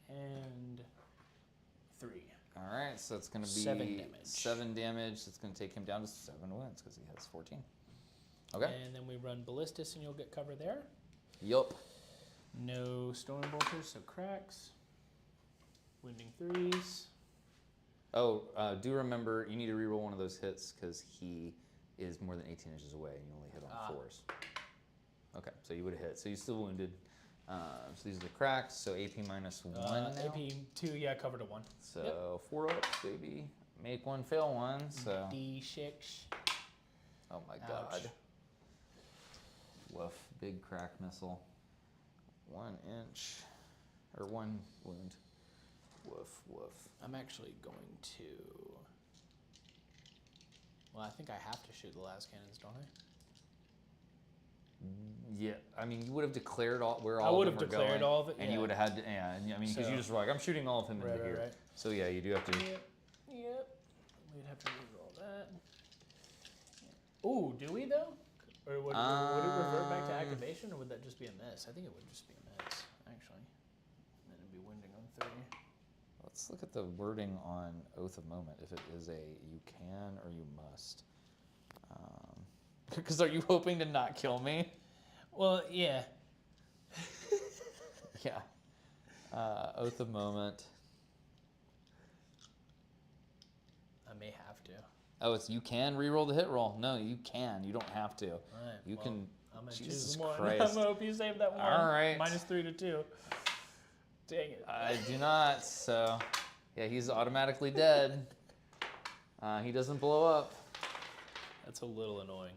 And 3. All right, so it's going to be 7 damage. 7 damage. It's going to take him down to 7 wounds because he has 14. Okay. And then we run Ballistus and you'll get cover there. Yup. No Storm Bolters, so cracks. Wounding 3s. Oh, do remember you need to reroll one of those hits because he is more than 18 inches away and you only hit on 4s. Okay, so you would have hit. So you're still wounded. So these are the cracks. So AP minus 1 now. AP 2, yeah, cover to 1. So 4 ups, baby. Make 1, fail 1. So. D6. Oh my Ouch. god. Woof. Big crack missile. 1 inch. Or 1 wound. Woof, woof. I'm actually going to... Well, I think I have to shoot the last cannons, don't I? Yeah, I mean, you would have declared where I all would of have them were declared going, all of it, and yeah. you would have had to, yeah, and I mean, because you So- just were like, I'm shooting all of them into here. Right. So yeah, you do have to. Yep. We'd have to reroll that. Ooh, do we though? Or would it revert back to activation, or would that just be a miss? I think it would just be a miss, actually. And then it'd be wounding on 3. Let's look at the wording on Oath of Moment. If it is a you can or you must. Because are you hoping to not kill me? Well, yeah. Yeah. Oath of Moment. I may have to. Oh, it's you can reroll the hit roll. No, you can. You don't have to. All right. You can. I'm gonna Jesus choose 1. Christ. I'm gonna hope you save that 1. All right. Minus 3 to 2. Dang it. I do not. So, yeah, he's automatically dead. He doesn't blow up. That's a little annoying.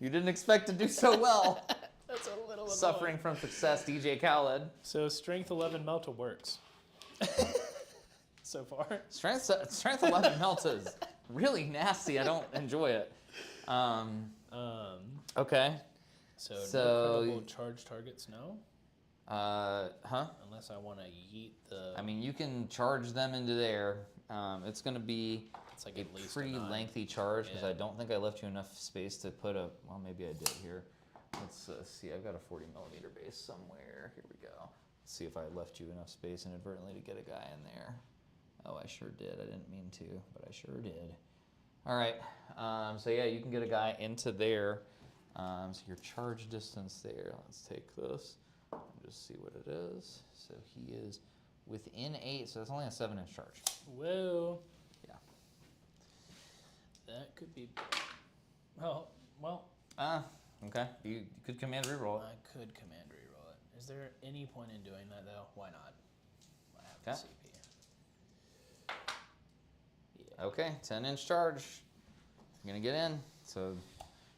You didn't expect to do so well. That's a little annoying. Suffering from success, DJ Khaled. So strength 11 Melta works. So far. Strength 11 Melta is really nasty. I don't enjoy it. Okay. So So- no critical charge targets, no? Unless I want to yeet the... I mean, you can charge them into there. It's going to be It's like a at least pretty a 9. lengthy charge because Yeah. I don't think I left you enough space to put a... Well, maybe I did here. Let's see. I've got a 40 millimeter base somewhere. Here we go. Let's see if I left you enough space inadvertently to get a guy in there. Oh, I sure did. I didn't mean to, but I sure did. All right. So, yeah, you can get a guy into there. So your charge distance there. Let's take this and just see what it is. So he is within 8, so that's only a 7-inch charge. Whoa. Yeah. That could be... Oh, well, Okay. You could command reroll it. I could command reroll it. Is there any point in doing that, though? Why not? I have Okay. the CP. Yeah. Okay, 10-inch charge. You're going to get in. So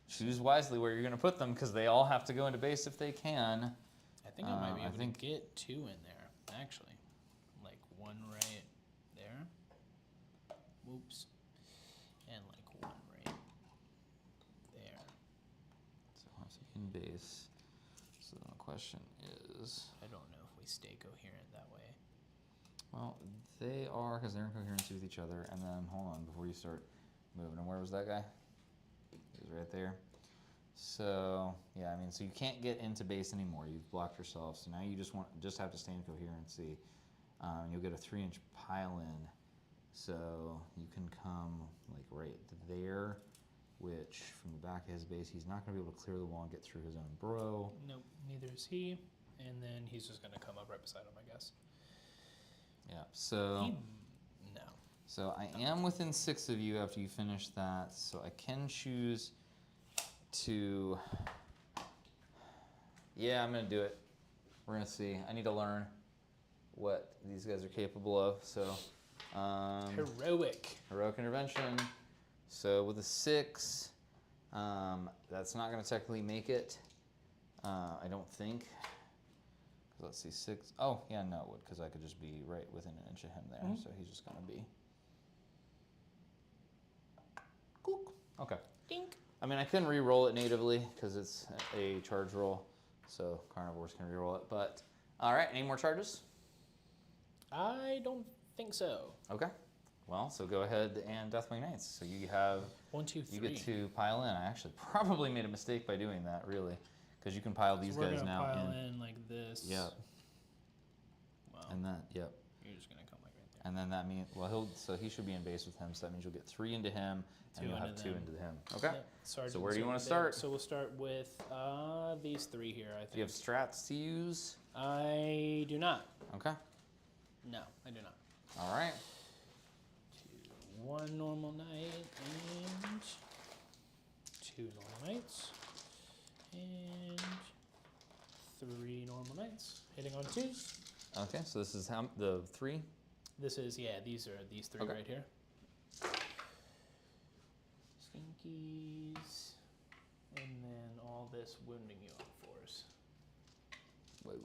choose wisely where you're going to put them because they all have to go into base if they can. I think I might be I able think- to get 2 in there, actually. Like 1 right there. Whoops. And like 1 right there. So it has to be in base. So then the question is, I don't know if we stay coherent that way. well, they are because they're in coherency with each other. And then, hold on, before you start moving. And where was that guy? He was right there. So, yeah, I mean, so you can't get into base anymore. You've blocked yourself. So now you just have to stay in coherency. You'll get a 3-inch pile in. So you can come like right there, which from the back of his base, he's not going to be able to clear the wall and get through his own bro. Nope, neither is he. And then he's just going to come up right beside him, I guess. Yeah, so No. so I am within 6 of you after you finish that. So I can choose to, yeah, I'm going to do it. We're going to see. I need to learn what these guys are capable of. So Heroic. heroic intervention. So with a 6, that's not going to technically make it. I don't think. Let's see, 6. Oh, yeah, no, it would, because I could just be right within an inch of him there. So he's just going to be. Cool. Okay. Dink. I mean, I couldn't re-roll it natively because it's a charge roll, so carnivores can re-roll it. But all right, any more charges? I don't think so. Okay. Well, so go ahead and Deathwing Knights. So you have 1, 2, 3. you get to pile in. I actually probably made a mistake by doing that, really, because you can pile these We're guys gonna now pile in. in like this. Yep. Wow. And that, yep. You're just gonna come like right there. And then that means, well, he should be in base with him, so that means you'll get 3 into him, and 2 you'll have into 2 them. into him. Okay. Yep. Sergeant, So where do you wanna there. start? So we'll start with these 3 here. I think. Do you have strats to use? I do not. Okay. No, I do not. All right. 1 normal knight and 2 normal knights and 3 normal knights. Hitting on 2s. Okay, so this is the 3. This is these are these 3 Okay. right here. Stinkies, and then all this wounding you on 4s. Whoa. 2,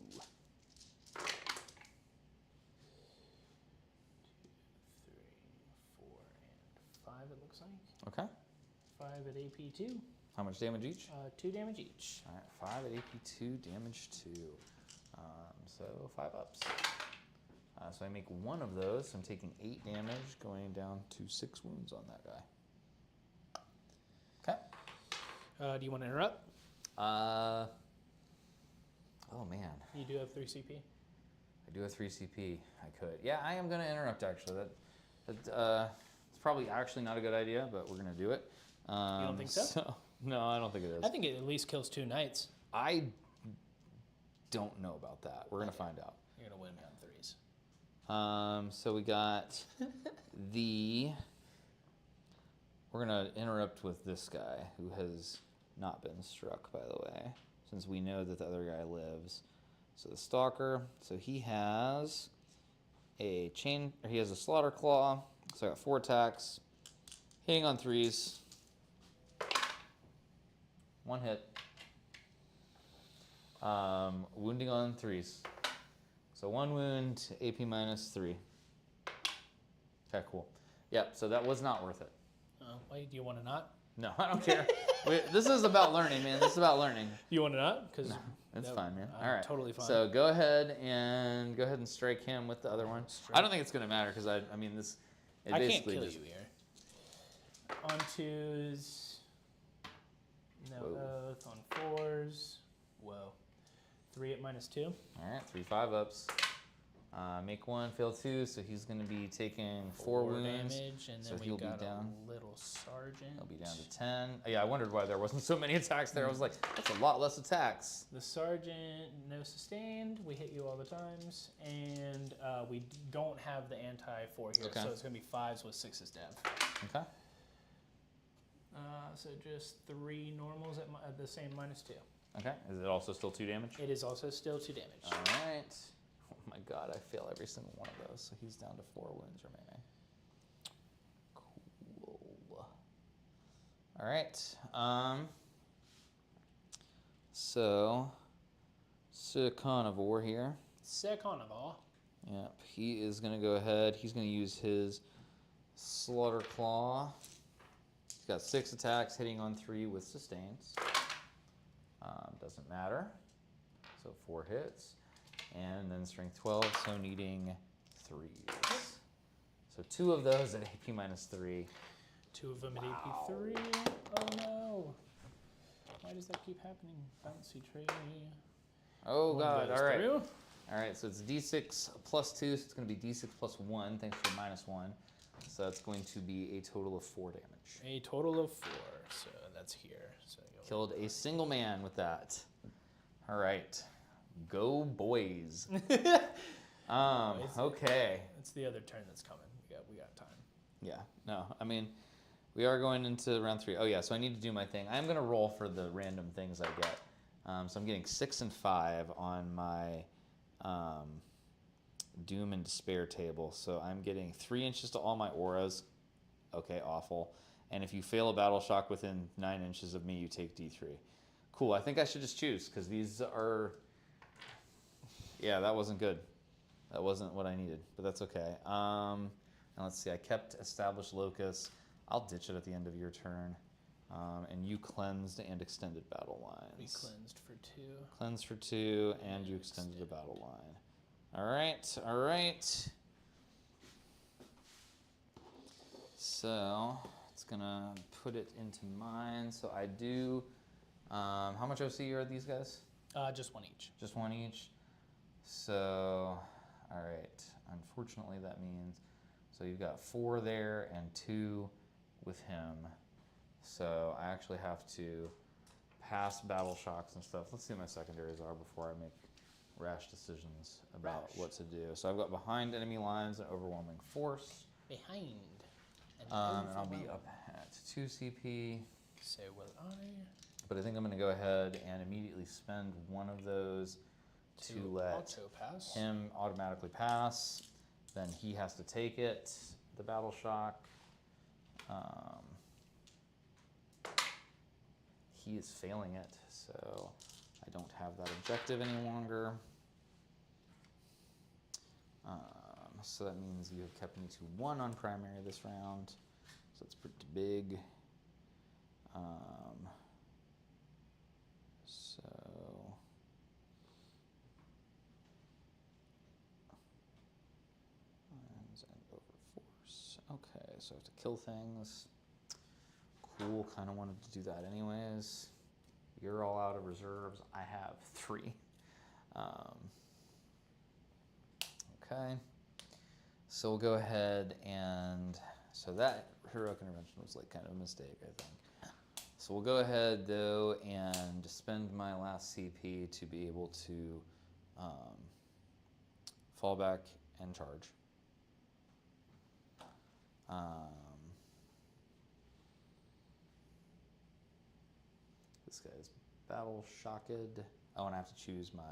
3, 4, and 5. It looks like Okay. 5 at AP 2. How much damage each? 2 damage each. All right, 5 at AP2, damage 2. So 5 ups. So I make 1 of those. So I'm taking 8 damage, going down to 6 wounds on that guy. Okay. Do you want to interrupt? Oh man, You do have 3 CP. I do have 3 CP. I could. Yeah, I am going to interrupt. Actually, it's probably actually not a good idea, but we're going to do it. You don't think so? No, I don't think it is. I think it at least kills 2 knights. I don't know about that. We're going to find out. You're gonna win me on 3s. So we got we're gonna interrupt with this guy who has not been struck, by the way, since we know that the other guy lives. So the stalker, so he has a slaughter claw. So I got 4 attacks. Hitting on 3s. 1 hit. Wounding on 3s. So 1 wound, AP minus 3. Okay, cool. Yep, so that was not worth it. Wait, do you want to not? No, I don't care. This is about learning, man. This is about learning. You want to not? Because no, it's fine, man. All right, totally fine. So go ahead and strike him with the other one. I don't think it's gonna matter because I mean this. I can't kill you here. On 2s. No oath. On 4s. Whoa. 3 at minus 2. All right, 3 5-ups. Make 1, fail 2, so he's going to be taking 4 wounds. Damage, and then so he'll got be down. A little sergeant. He'll be down to 10. Yeah, I wondered why there wasn't so many attacks there. I was like, that's a lot less attacks. The sergeant, no sustained. We hit you all the times, and we don't have the anti-4 here, so it's going to be 5s with 6s dev. Okay. So just 3 normals at the same minus 2. Okay. Is it also still 2 damage? It is also still 2 damage. All right. Oh my god, I fail every single one of those. So he's down to 4 wounds remaining. Cool. All right. So carnivore here. Carnivore. Yep. He is going to go ahead. He's going to use his slaughter claw. He's got 6 attacks, hitting on 3 with sustains. Doesn't matter. So 4 hits. And then strength 12, so needing 3s. So 2 of those at AP minus 3. 2 of them at AP 3. Oh no. Why does that keep happening? Bouncy tree. Oh god, all right. Through. All right, so it's D6 plus 2, so it's going to be D6 plus 1, thanks to minus 1. So that's going to be a total of 4 damage. A total of 4, so that's here. So Killed a single man with that. All right. Go boys. Okay. It's the other turn that's coming. We got time. Yeah. No, I mean, we are going into round 3. Oh yeah, so I need to do my thing. I'm gonna roll for the random things I get. So I'm getting 6 and 5 on my Doom and Despair table. So I'm getting 3 inches to all my auras. Okay, awful. And if you fail a battle shock within 9 inches of me, you take D3. Cool. I think I should just choose because these are. Yeah, that wasn't good. That wasn't what I needed, but that's okay. And let's see, I kept Established Locus. I'll ditch it at the end of your turn. And you cleansed and extended battle lines. We cleansed for 2. Cleansed for 2, and you extended a battle line. All right, all right. So it's gonna put it into mine. So I do. How much OC are these guys? Just 1 each. Just 1 each. So, all right. Unfortunately, that means so you've got 4 there and 2 with him. So I actually have to pass battle shocks and stuff. Let's see what my secondaries are before I make rash decisions about what to do. So I've got behind enemy lines and overwhelming force. Behind. And I'll be up at 2 CP. So will I. But I think I'm going to go ahead and immediately spend 1 of those to let him automatically pass. Then he has to take it, the battle shock. He is failing it, so I don't have that objective any longer. So that means you have kept me to 1 on primary this round, so it's pretty big. Okay, so I have to kill things. Cool, kind of wanted to do that anyways. You're all out of reserves. I have 3. Okay, so we'll go ahead and, so that heroic intervention was like kind of a mistake, I think. So we'll go ahead though and spend my last CP to be able to fall back and charge. This guy's battle shocked. Oh, and I have to choose my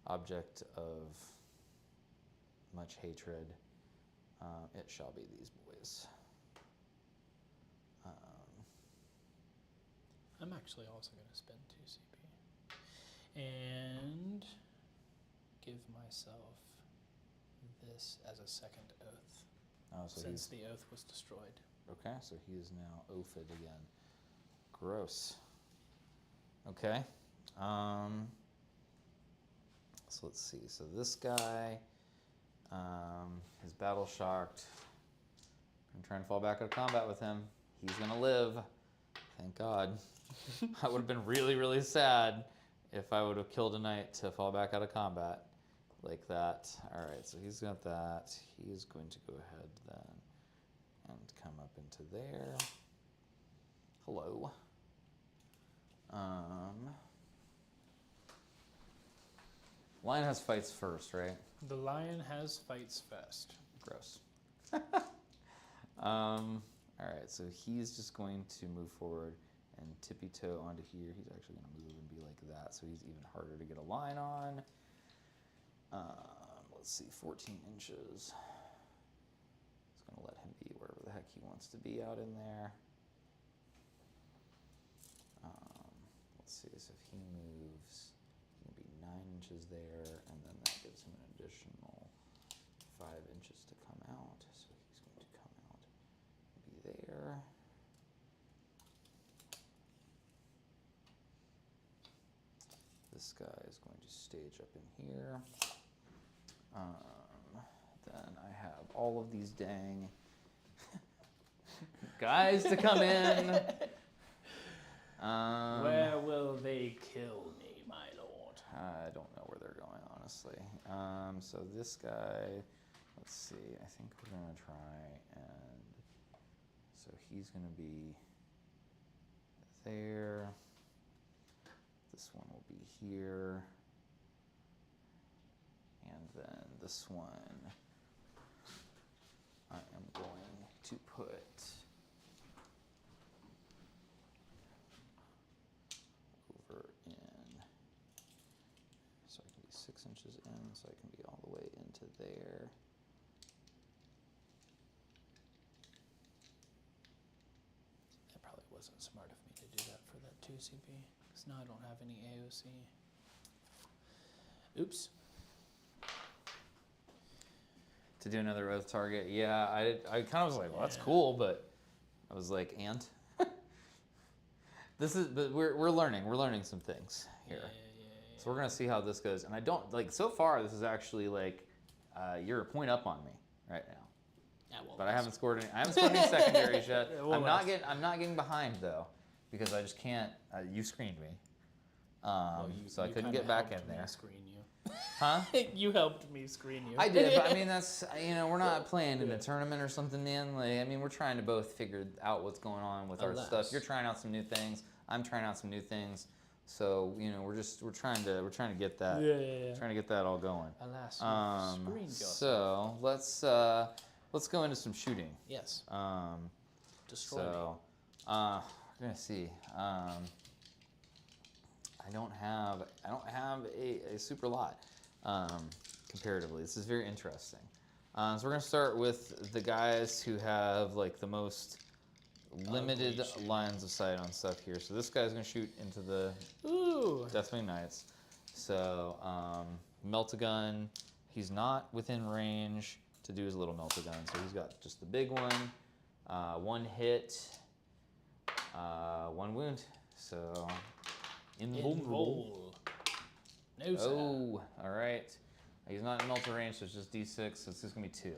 object of much hatred. It shall be these boys. I'm actually also going to spend 2 CP. And give myself this as a second oath. Oh, so since the oath was destroyed. Okay, so he is now oathed again. Gross. Okay. So let's see. So this guy is battle shocked. I'm trying to fall back out of combat with him. He's gonna live. Thank God. I would have been really, really sad if I would have killed a knight to fall back out of combat like that. All right, so he's got that. He is going to go ahead then and come up into there. Hello. Lion has fights first, right? The lion has fights first. Gross. All right, so he's just going to move forward and tippy-toe onto here. He's actually going to move and be like that, so he's even harder to get a line on. Let's see, 14 inches. It's going to let him be wherever the heck he wants to be out in there. Let's see, so if he moves, he can be 9 inches there, and then that gives him an additional 5 inches to come out. So he's going to come out and be there. This guy is going to stage up in here. Then I have all of these dang guys to come in. Where will they kill me, my lord? I don't know where they're going, honestly. So this guy, let's see, I think we're going to try and, so he's going to be there. This one will be here. And then this one, I am going to put over in, so I can be 6 inches in, so I can be all the way into there. That probably wasn't smart of me to do that for that 2 CP, because now I don't have any AOC. Oops. To do another oath target, yeah, I kind of was like, well, that's cool, but I was like, and this is, but we're learning some things here. Yeah. So we're gonna see how this goes, and I don't like so far. This is actually like you're a point up on me right now, Yeah, well, but I haven't scored any secondaries yet. Yeah, well, I'm not getting behind though, because I just can't. You screened me, so I couldn't get back in there. Screen you. Huh? You helped me screen you. I did, but I mean that's we're not playing in a tournament or something, man. Like I mean we're trying to both figure out what's going on with our stuff. You're trying out some new things. I'm trying out some new things. So we're trying to get that trying to get that all going. Alas, screened so let's go into some shooting. Yes. Destroy So we're gonna see. I don't have a super lot comparatively. This is very interesting. So we're gonna start with the guys who have like the most limited lines of sight on stuff here. So this guy's gonna shoot into the Deathwing Knights. So melt-a-gun. He's not within range to do his little melt-a-gun. So he's got just the big one, 1 hit, 1 wound. So invulnerable. No, sir. Oh, all right. He's not in melt range, so it's just D6. So it's just gonna be 2.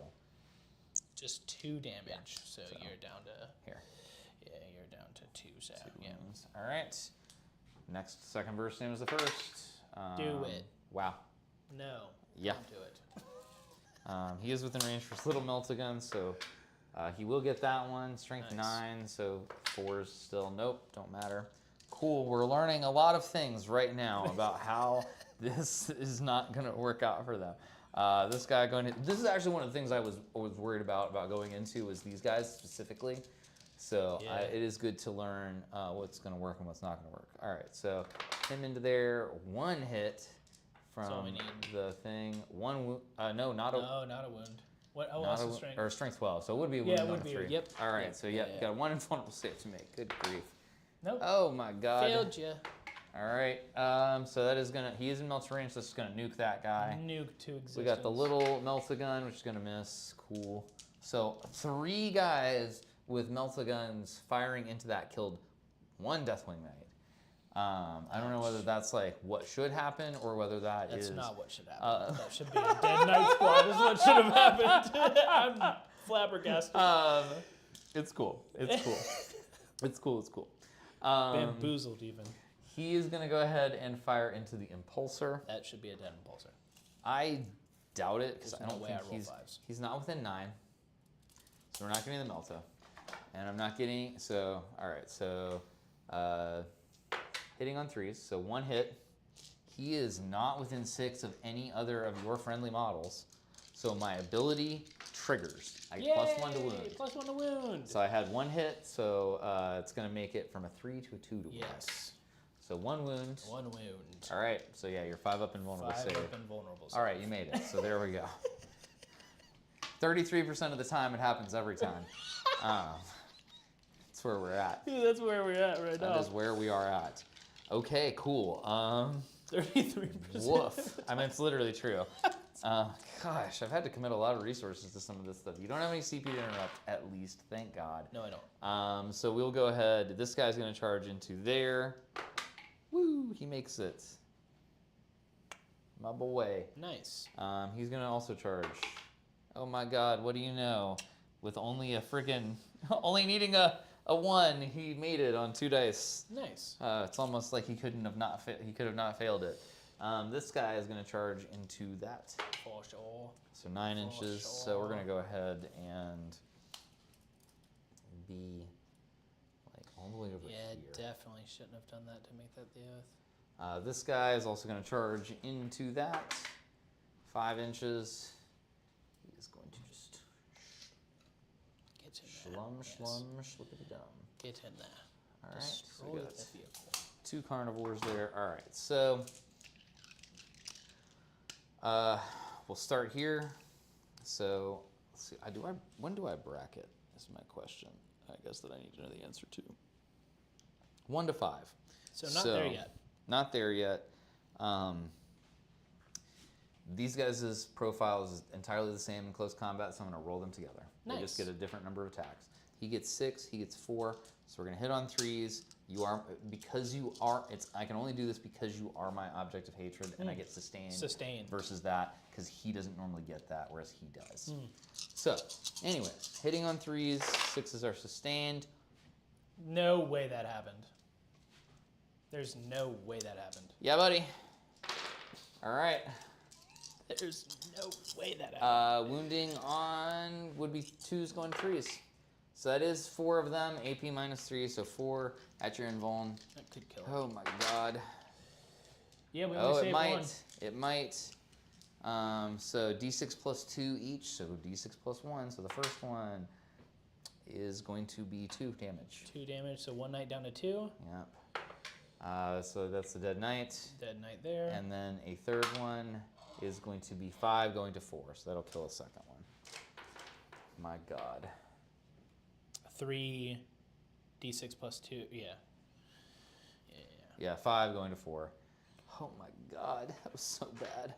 Just 2 damage. Yeah. So you're down to Here. Yeah, you're down to 2. So 2 yeah. wounds. All right. Next, second verse name is the first. Do it. Wow. No. Yeah. Don't do it. He is within range for his little melt-a-gun, so he will get that one. Strength 9, so 4's still. Nope, don't matter. Cool. We're learning a lot of things right now about how this is not going to work out for them. This guy this is actually one of the things I was worried about going into was these guys specifically. So it is good to learn what's going to work and what's not going to work. All right, so him into there, 1 hit from the thing. 1 wound. No, not a wound. What? Oh, also strength. Or strength 12. So it would be a wound. Yeah, it would be. 3. Yep. All right, so got a 1 invulnerable save to make. Good grief. Nope. Oh my god. Failed you. All right. So that is gonna. He is in melt range, so this is gonna nuke that guy. Nuke to existence. We got the little Meltagun, which is gonna miss. Cool. So 3 guys with Meltaguns firing into that killed 1 Deathwing Knight. I don't know whether that's like what should happen or whether that's not what should happen. That should be a dead Knight squad is what should have happened. I'm flabbergasted. It's cool. It's cool. It's cool. It's cool. Bamboozled even. He is gonna go ahead and fire into the Impulsor. That should be a dead Impulsor. I doubt it because I don't think he's not within 9. So we're not getting the Melta. And I'm not getting, so, all right, so hitting on 3s, so 1 hit. He is not within 6 of any other of your friendly models. So my ability triggers. I get +1 to wound. +1 to wound. So I had 1 hit, so it's gonna make it from a 3 to a 2 to wound. Yes. So 1 wound. 1 wound. All right, so yeah, you're 5 up and vulnerable 5 save. up and vulnerable save. All right, you made it. So there we go. 33% of the time, it happens every time. That's where we're at. Yeah, that's where we're at right now. That is where we are at. Okay, cool. 33%. Woof. I mean, it's literally true. Gosh, I've had to commit a lot of resources to some of this stuff. You don't have any CPU to interrupt, at least, thank God. No, I don't. So we'll go ahead. This guy's going to charge into there. Woo, he makes it. My boy. Nice. He's going to also charge. Oh my God, what do you know? With only a friggin', only needing a 1, he made it on 2 dice. Nice. It's almost like he could have not failed it. This guy is going to charge into that. For sure. So 9 inches. Sure. So we're going to go ahead and be like all the way over here. Yeah, definitely shouldn't have done that to make that the oath. This guy is also going to charge into that. 5 inches. He is going to just get in there. Slum-a-dum. Get in there. All right. Destroy So we got the vehicle. 2 carnivores there. All right. So we'll start here. So let's see. When do I bracket? Is my question. I guess that I need to know the answer to. 1 to 5. So not there yet. Not there yet. These guys' profile is entirely the same in close combat, so I'm going to roll them together. Nice. They just get a different number of attacks. He gets 6, he gets 4, so we're going to hit on 3s. I can only do this because you are my object of hatred, and I get sustained. Sustained. Versus that, because he doesn't normally get that, whereas he does. So, anyway, hitting on 3s, 6s are sustained. No way that happened. There's no way that happened. Yeah, buddy. All right. There's no way that happened. Wounding on would be 2s going 3s. So that is 4 of them, AP -3, so 4 at your invuln. That could kill. Oh my God. Yeah, we only saved one. It might. So D6 plus 2 each, so D6 plus 1. So the first one is going to be 2 damage. 2 damage, so 1 knight down to 2. Yep. So that's the dead knight. Dead knight there. And then a third one is going to be 5 going to 4, so that'll kill a second one. My God. 3 D6 plus 2, yeah. Yeah, 5 going to 4. Oh my God, that was so bad.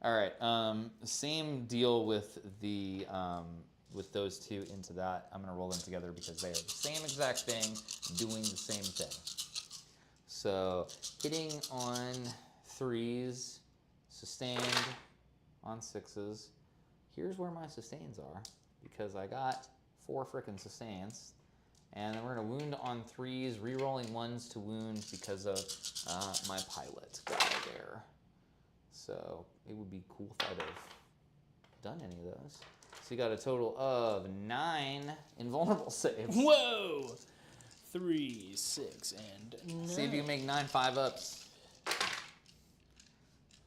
All right, same deal with the with those 2 into that. I'm gonna roll them together because they are the same exact thing, doing the same thing. So hitting on 3s, sustained on 6s. Here's where my sustains are because I got 4 frickin' sustains. And then we're gonna wound on 3s, re-rolling 1s to wound because of my pilot guy there. So it would be cool if I'd have done any of those. So you got a total of 9 invulnerable saves. Whoa! 3, 6, and 9. See if you can make 9 5-ups.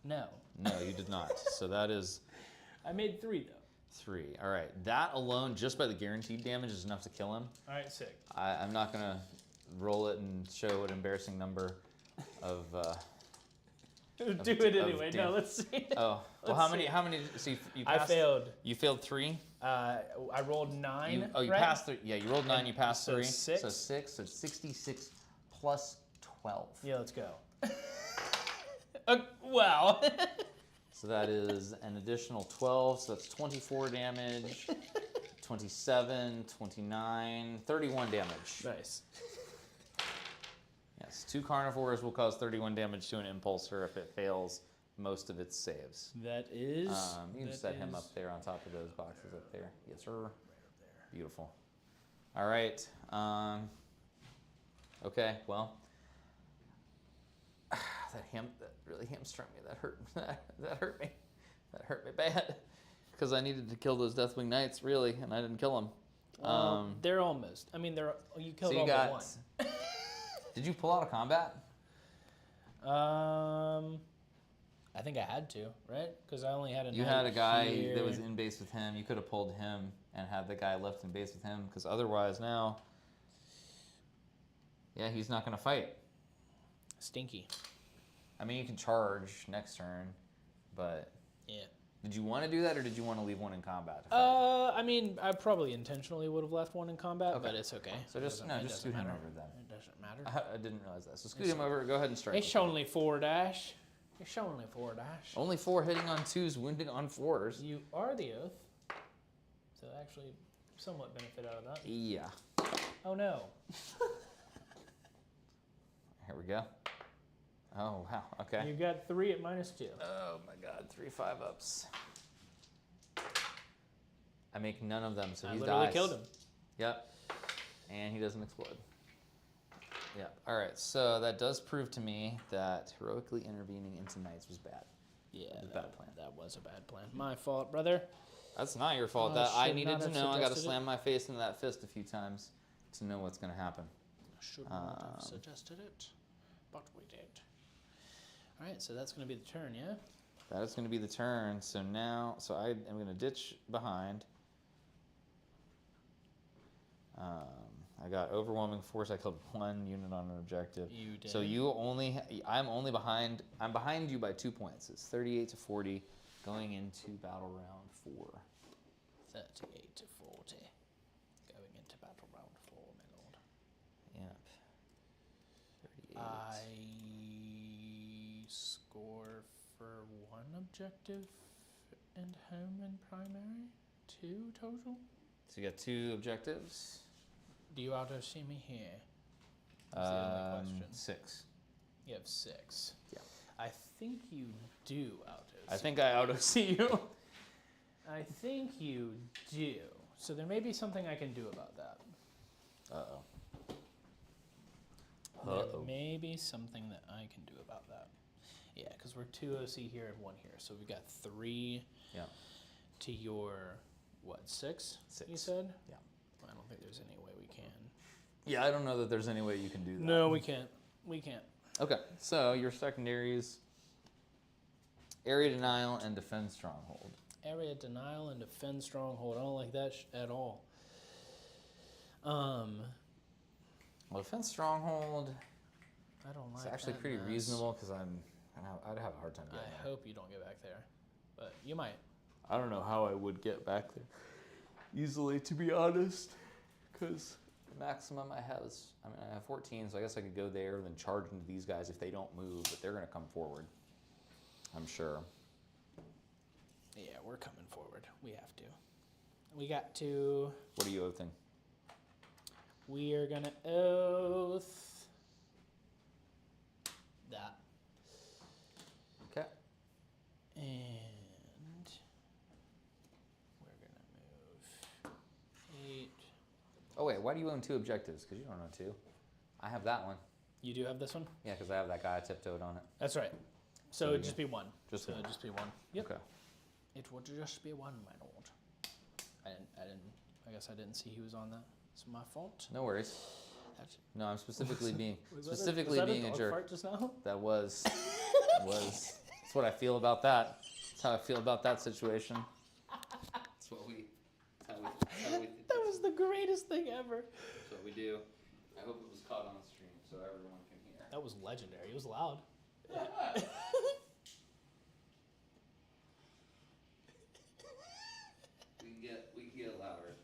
No. No, you did not. So that is I made 3 though. 3. All right, that alone, just by the guaranteed damage, is enough to kill him. All right, sick. I'm not gonna roll it and show an embarrassing number of. Do it anyway. No, let's see. Oh, well, how many? So you I passed, failed. You failed 3. I rolled 9. You right? passed 3. Yeah, you rolled 9. You passed so 3. 6? So 6. So 66 plus 12. Yeah, let's go. Wow. So that is an additional 12, so that's 24 damage, 27, 29, 31 damage. Nice. Yes, 2 carnivores will cause 31 damage to an impulsor if it fails most of its saves. That is. You can set him up there on top of those boxes up there. Yes, sir. Right up there. Beautiful. All right. Okay, well. That really hamstrung me. That hurt. That hurt me. That hurt me bad. Because I needed to kill those Deathwing Knights, really, and I didn't kill them. They're almost. I mean, you killed so all but one. Did you pull out of combat? I think I had to, right? Because I only had a. You had a guy that was in base with him. You could have pulled him and had the guy left in base with him. Because otherwise now, yeah, he's not going to fight. Stinky. I mean, you can charge next turn, but yeah. Did you want to do that, or did you want to leave one in combat? To fight? I mean, I probably intentionally would have left one in combat, but it's okay. So just scoot him over then. It doesn't matter. I didn't realize that. So scoot him over. Go ahead and strike. It's only 4 dash. It's only 4 dash. Only 4 hitting on 2s, wounding on 4s. You are the oath, so actually, somewhat benefit out of that. Yeah. Oh no. Here we go. Oh, wow. Okay. You got 3 at -2. Oh, my God. 3 5-ups. I make none of them, so he dies. I literally killed him. Yep. And he doesn't explode. Yep. All right. So that does prove to me that heroically intervening into knights was bad. Yeah, It was a bad plan. That was a bad plan. My fault, brother. That's not your fault. Oh, That I should needed not to have know. I got to suggested slam my face into that fist a few times to know what's going to happen. Should not have suggested it, but we did. All right, so that's going to be the turn, yeah? That is going to be the turn. So now, I am going to ditch behind. I got overwhelming force. I killed 1 unit on an objective. You did. So I'm only behind. I'm behind you by 2 points. It's 38 to 40, going into battle round 4. 38 to 40, going into battle round 4, my lord. Yep. 38. I score for 1 objective and home and primary, 2 total. So you got 2 objectives. Do you auto see me here? That's the only question. 6. You have 6. Yeah. I think you do auto see. I think I auto see you. I think you do. So there may be something I can do about that. There may be something that I can do about that. Yeah, because we're 2 OC here and 1 here. So we've got 3 to your, 6? 6. You said? Yeah. I don't think there's any way we can. Yeah, I don't know that there's any way you can do that. No, we can't. We can't. Okay, so your secondaries, area denial and defend stronghold. Area denial and defend stronghold. I don't like that at all. Well, defend stronghold. I don't like. It's actually that pretty mess. reasonable because I'd have a hard time getting I there. hope you don't get back there, but you might. I don't know how I would get back there easily, to be honest, because the maximum I have is, I have 14, so I guess I could go there and then charge into these guys if they don't move, but they're going to come forward, I'm sure. Yeah, we're coming forward. We have to. We got to. What are you oathing? We are gonna oath that. Okay. And we're gonna move 8. Oh wait, why do you own 2 objectives? Because you don't own 2. I have that one. You do have this one? Yeah, because I have that guy tiptoed on it. That's right. So it'd just be 1. Just so one. it'd just be 1. Yep. Okay. It would just be 1, my lord. I guess I didn't see he was on that. It's my fault. No worries. That's, No, I'm specifically being was specifically that being a a dog jerk. fart just now? That was. That's what I feel about that. That's how I feel about that situation. That's what we. That was the greatest thing ever. That's what we do. I hope it was caught on the stream so everyone can hear. That was legendary. It was loud. We can get louder.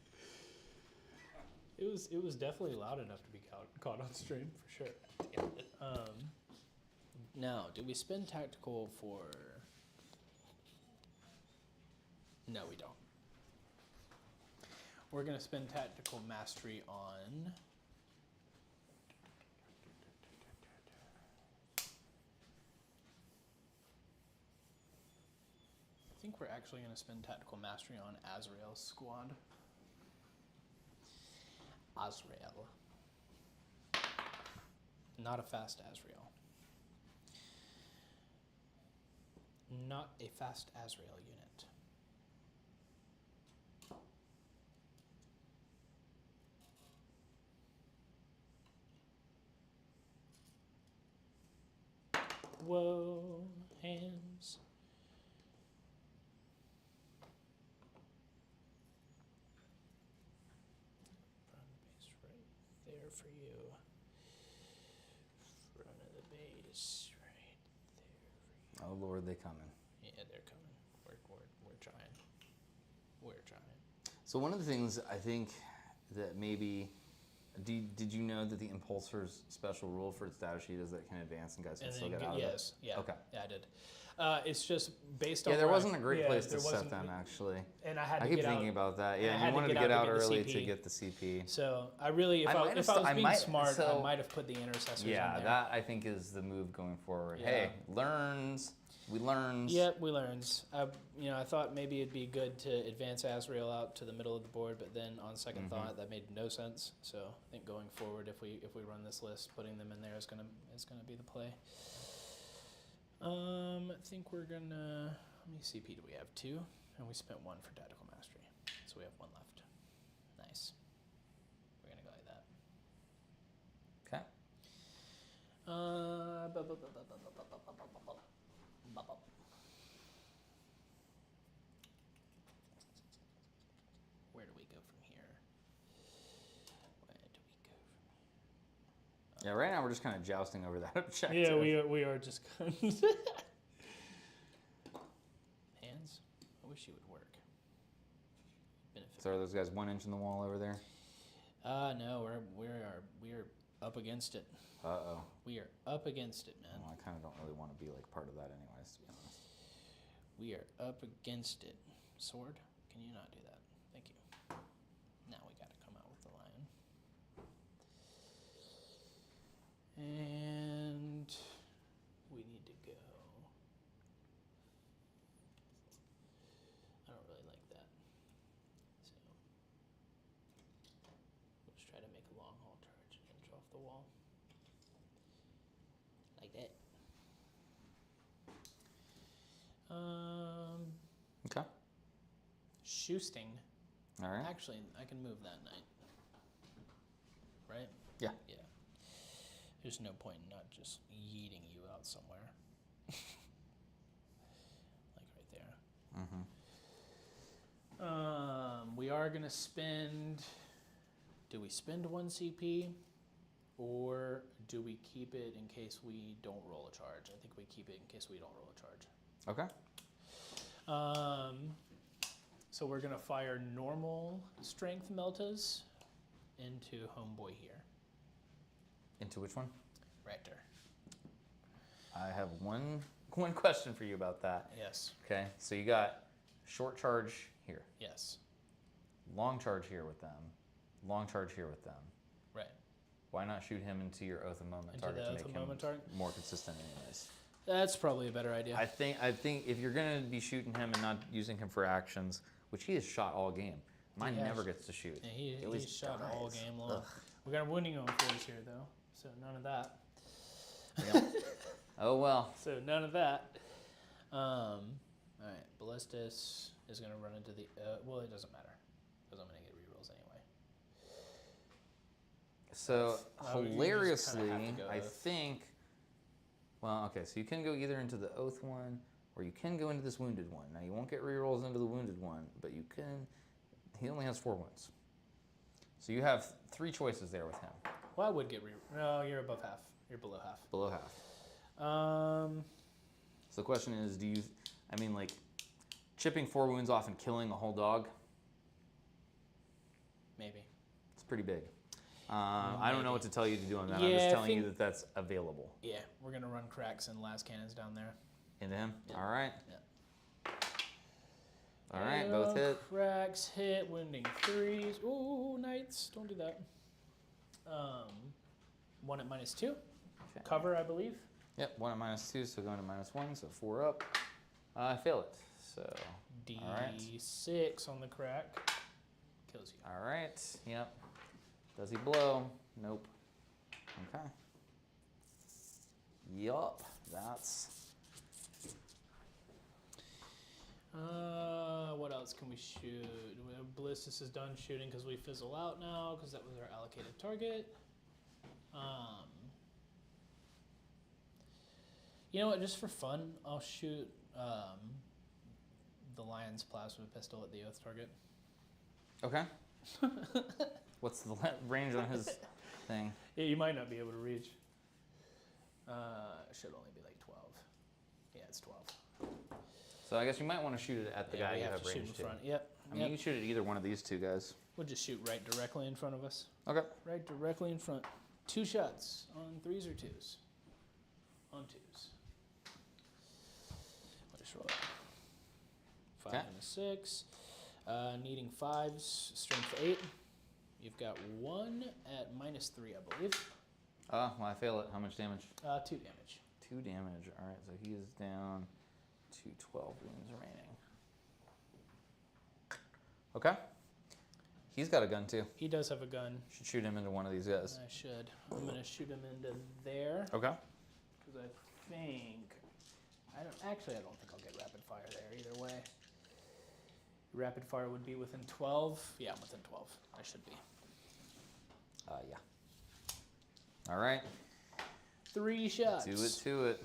It was definitely loud enough to be caught on stream for sure. Now, do we spend tactical for? No, we don't. We're gonna spend tactical mastery on. I think we're actually gonna spend tactical mastery on Azrael's squad. Azrael. Not a fast Azrael. Not a fast Azrael unit. Whoa, hands. Front base right there for you. Front of the base right there for you. Oh Lord, they coming. Yeah, they're coming. We're trying. We're trying. So one of the things I think that maybe, did you know that the Impulsor's special rule for its data sheet is that it can advance and guys can still get out of it? Yes, yeah. Okay. Yeah, I did. It's just based on. Yeah, there where wasn't a great place to there set wasn't- them actually. And I had to I keep get thinking out. about that. and I Yeah, had you to wanted to get get out out to get the early CP. to get the CP. So I really, if I I might have was st- I being might- smart, so- I might have put the intercessors in Yeah, there. that I think is the move going forward. Yeah. Hey, learns. We learns. Yep, we learned. I thought maybe it'd be good to advance Azrael out to the middle of the board, but then on second thought, that made no sense. So I think going forward, if we run this list, putting them in there is gonna be the play. I think we're gonna. How many CP do we have? 2, and we spent 1 for tactical mastery, so we have 1 left. Nice. We're gonna go like that. Okay. Where do we go from here? Where do we go from Yeah, right now we're just kind of jousting over that objective. here? Yeah, we are just hands. I wish you would work. Benefit. So are those guys 1 inch in the wall over there? No, we are up against it. Uh-oh. We are up against it, man. Well, I kind of don't really want to be like part of that anyways, to be honest. We are up against it. Sword, can you not do that? Thank you. Now we got to come out with the lion. And we need to go. I don't really like that. So we'll just try to make a long haul charge and inch off the wall. Like that. Okay. Shoosting. All right. Actually, I can move that knight. Right? Yeah. Yeah. There's no point in not just yeeting you out somewhere. Like right there. We are going to spend... Do we spend 1 CP? Or do we keep it in case we don't roll a charge? I think we keep it in case we don't roll a charge. Okay. So we're going to fire normal strength meltas into homeboy here. Into which one? Rector. I have one question for you about that. Yes. Okay. So you got short charge here, Yes. long charge here with them, long charge here with them. Right. Why not shoot him into your Oath of Moment Into target the to Oath make of him Moment target? more consistent anyways? That's probably a better idea. I think if you're gonna be shooting him and not using him for actions, which he has shot all game. Mine He has. never gets to shoot. Yeah, he always shot all dies. game long. Ugh. We got a wounding on 40s here, though, so none of that. Yeah. Oh well. So none of that. All right, Ballistus is going to run into the... well, it doesn't matter, because I'm going to get rerolls anyway. So Oh, you just hilariously, kinda have to go I Oath. think. Well, okay, so you can go either into the Oath one, or you can go into this Wounded one. Now you won't get rerolls into the Wounded one, but you can. He only has 4 wounds, so you have 3 choices there with him. Well, I would get No, you're above half. You're below half. Below half. Um, So the question is, do you? I mean, like, chipping 4 wounds off and killing a whole dog. maybe. It's pretty big. I don't know what to tell you to do on that. Yeah, I'm just I telling you think- that that's available. Yeah, we're gonna run cracks and las cannons down there. Into him? Yeah. All right. Yeah. All right, both hit. Cracks hit, wounding 3s. Ooh, knights, don't do that. 1 at -2. Okay. Cover, I believe. Yep, 1 at -2, so going to -1, so 4 up. I fail it, so. All right. D6 on the crack. Kills you. All right, yep. Does he blow? Nope. Okay. Yup, that's. What else can we shoot? Ballistus is done shooting because we fizzle out now because that was our allocated target. You know what? Just for fun, I'll shoot the Lion's plasma pistol at the oath target. Okay. What's the range on his thing? Yeah, you might not be able to reach. It should only be like 12. Yeah, it's 12. So I guess you might want to shoot it at the guy we you have have to shoot in range to. front. Yep. I mean, you can shoot at either one of these two guys. We'll just shoot right directly in front of us. Okay. Right directly in front. 2 shots on 3s or 2s? On 2s. I'll just roll it. 5 Okay. and a 6. Needing 5s, strength 8. You've got 1 at -3, I believe. Well, I fail it. How much damage? 2 damage. 2 damage. All right, so he is down to 12 wounds remaining. Okay. He's got a gun too. He does have a gun. Should shoot him into one of these guys. I should. I'm gonna shoot him into there Okay. because I think I don't think I'll get rapid fire there either way. Rapid fire would be within 12. Yeah, I'm within 12. I should be. Yeah. All right. 3 shots. Do it to it.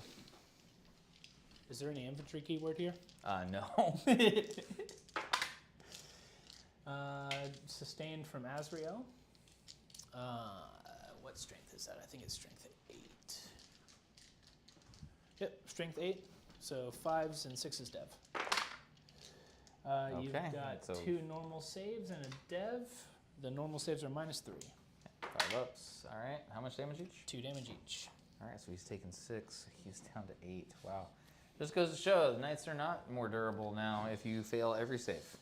Is there any infantry keyword here? No. Sustained from Azrael. What strength is that? I think it's strength 8. Yep, strength 8. So 5s and 6s dev. You've Okay, got so- 2 normal saves and a dev. The normal saves are -3. 5 ups. All right. How much damage each? 2 damage each. All right, so he's taken 6. He's down to 8. Wow. Just goes to show the knights are not more durable now if you fail every save.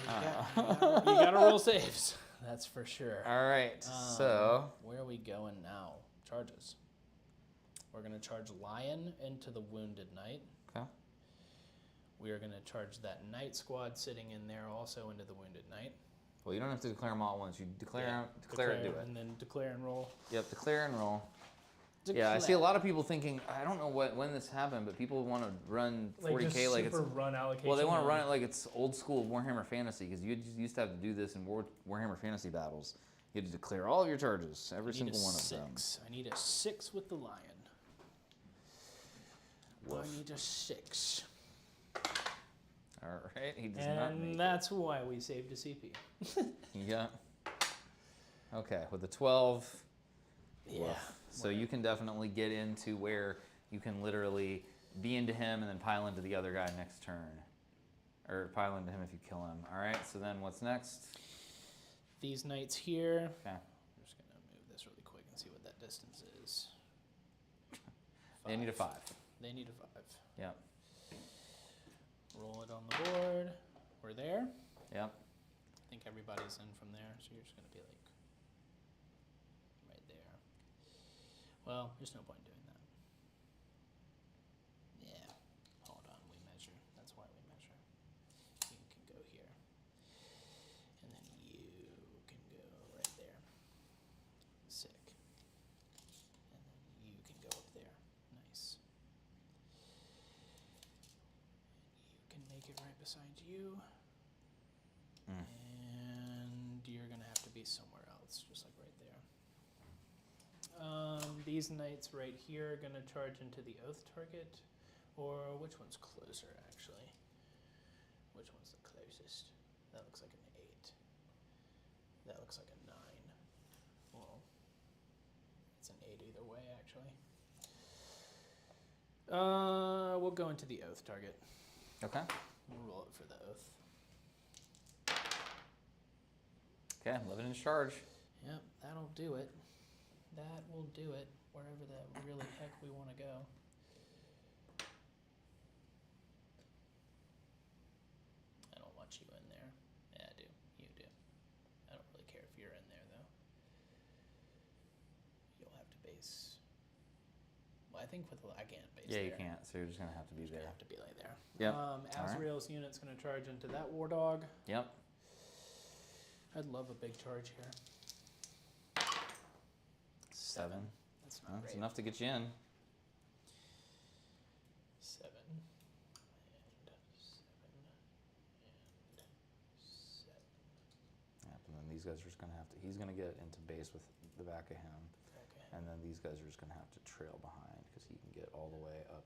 Yeah, you gotta roll saves. That's for sure. All right, so Where are we going now? Charges. We're going to charge Lion into the Wounded Knight. okay. We are going to charge that Knight squad sitting in there also into the Wounded Knight. Well, you don't have to declare them all at once. You declare, Yeah, declare it, do it. And then declare and roll. Yep, declare and roll. Yeah, I see a lot of people thinking, I don't know when this happened, but people want to run 40K like it's. run allocation. Well, they want to run it like it's old school Warhammer Fantasy because you used to have to do this in Warhammer Fantasy battles. You had to declare all of your charges, every single one of them. I need a 6 with the Lion. Woof. I need a 6. All right, he does not make And that's why we saved a CP. it. Yeah. Okay, with the 12. Yeah. Woof. So you can definitely get into where you can literally be into him and then pile into the other guy next turn. Or pile into him if you kill him. All right, so then what's next? These knights here. Okay. I'm just going to move this really quick and see what that distance is. They need a 5. They need a 5. Yep. Roll it on the board. We're there. Yep. I think everybody's in from there, so you're just going to be like right there. Well, there's no point doing that. Yeah. Hold on, we measure. That's why we measure. You can go here. And then you can go right there. Sick. And then you can go up there. Nice. You can make it right beside you. And you're gonna have to be somewhere else, just like right there. These knights right here are gonna charge into the oath target, or which one's closer actually? Which one's the closest? That looks like an 8. That looks like a 9. Well, it's an 8 either way actually. We'll go into the oath target. Okay. We'll roll it for the oath. Okay, 11 inch charge. Yep, that'll do it. That will do it. Wherever the really heck we want to go. I don't want you in there. Yeah, I do. You do. I don't really care if you're in there, though. You'll have to base. Well, I think I can't base Yeah, there. you can't. So you're just gonna have to be there. Have to be like there. Yep. Azrael's unit's going to charge into that Wardog. Yep. I'd love a big charge here. 7. That's not That's great. enough to get you in. 7 and 7 and 7. Yep. And then these guys are just gonna have to. He's gonna get into base with the back of him, Okay. and then these guys are just gonna have to trail behind because he can get all the way up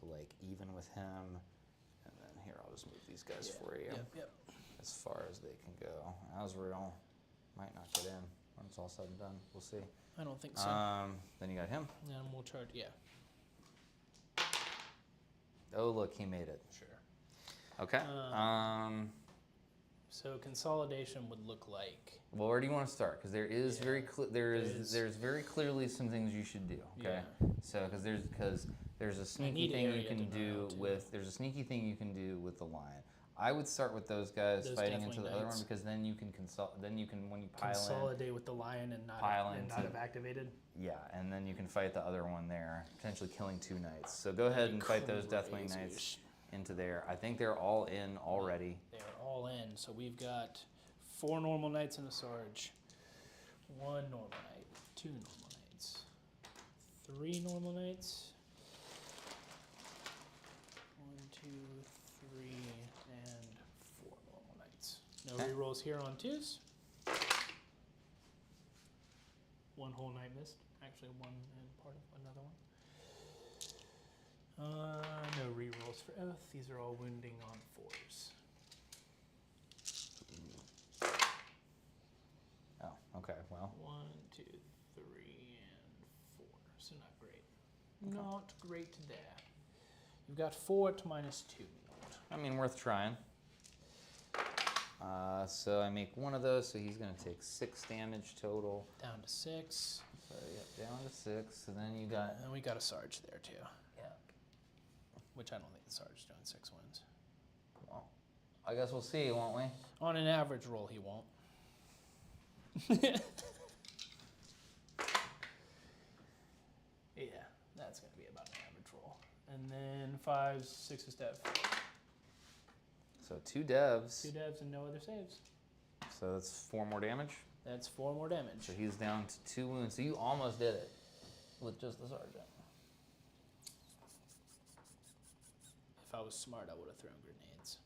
to like even with him. And then here, I'll just move these guys for you. Yep. As far as they can go. Azrael might not get in when it's all said and done. We'll see. I don't think so. Then you got him. And we'll charge, Oh, look, he made it. Sure. Okay. So consolidation would look like. Well, where do you want to start? Because there is Yeah. there's very clearly some things you should do. Okay. Yeah. So because there's a sneaky need thing you area can denial, do too. with with the lion. I would start with those guys Those fighting into definitely the other one knights. because then you can when you pile in. Consolidate with the lion and not Pile and into- not have activated. Yeah, and then you can fight the other one there, potentially killing 2 knights. So go ahead and fight those Deathwing Crazy. Knights into there. I think they're all in already. They're all in. So we've got 4 normal knights and a Sarge. 1 normal knight, 2 normal knights, 3 normal knights. 1, 2, 3, and 4 normal knights. No Okay. rerolls here on 2s. 1 whole knight missed. Actually, 1 and part of another one. No rerolls for Oath. These are all wounding on 4s. Oh, okay. Well, 1, 2, 3, and 4. So not great. Not great there. You've got 4 to -2. I mean, worth trying. So I make 1 of those, so he's going to take 6 damage total. Down to 6. So, yep, down to 6. So then you got. And we got a Sarge there too. Yeah. Which I don't think the Sarge is doing 6 wins. Well, I guess we'll see, won't we? On an average roll, he won't. Yeah, that's going to be about an average roll. And then 5s, 6s dev. So 2 devs. 2 devs and no other saves. So that's 4 more damage. That's 4 more damage. So he's down to 2 wounds. So you almost did it with just the sergeant. If I was smart, I would have thrown grenades.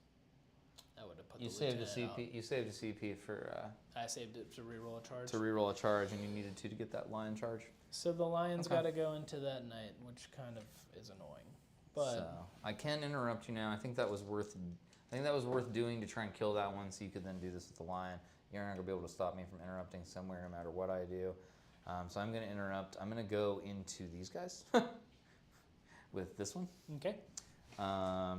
I would have put You the saved a lieutenant CP. You saved a CP for out. I saved it to reroll a charge. to reroll a charge, and you needed to get that lion charge. So the lion's Okay. got to go into that knight, which kind of is annoying. But So I can interrupt you now. I think that was worth. I think that was worth doing to try and kill that one, so you could then do this with the lion. You're not gonna be able to stop me from interrupting somewhere, no matter what I do. So I'm gonna interrupt. I'm gonna go into these guys with this one. okay.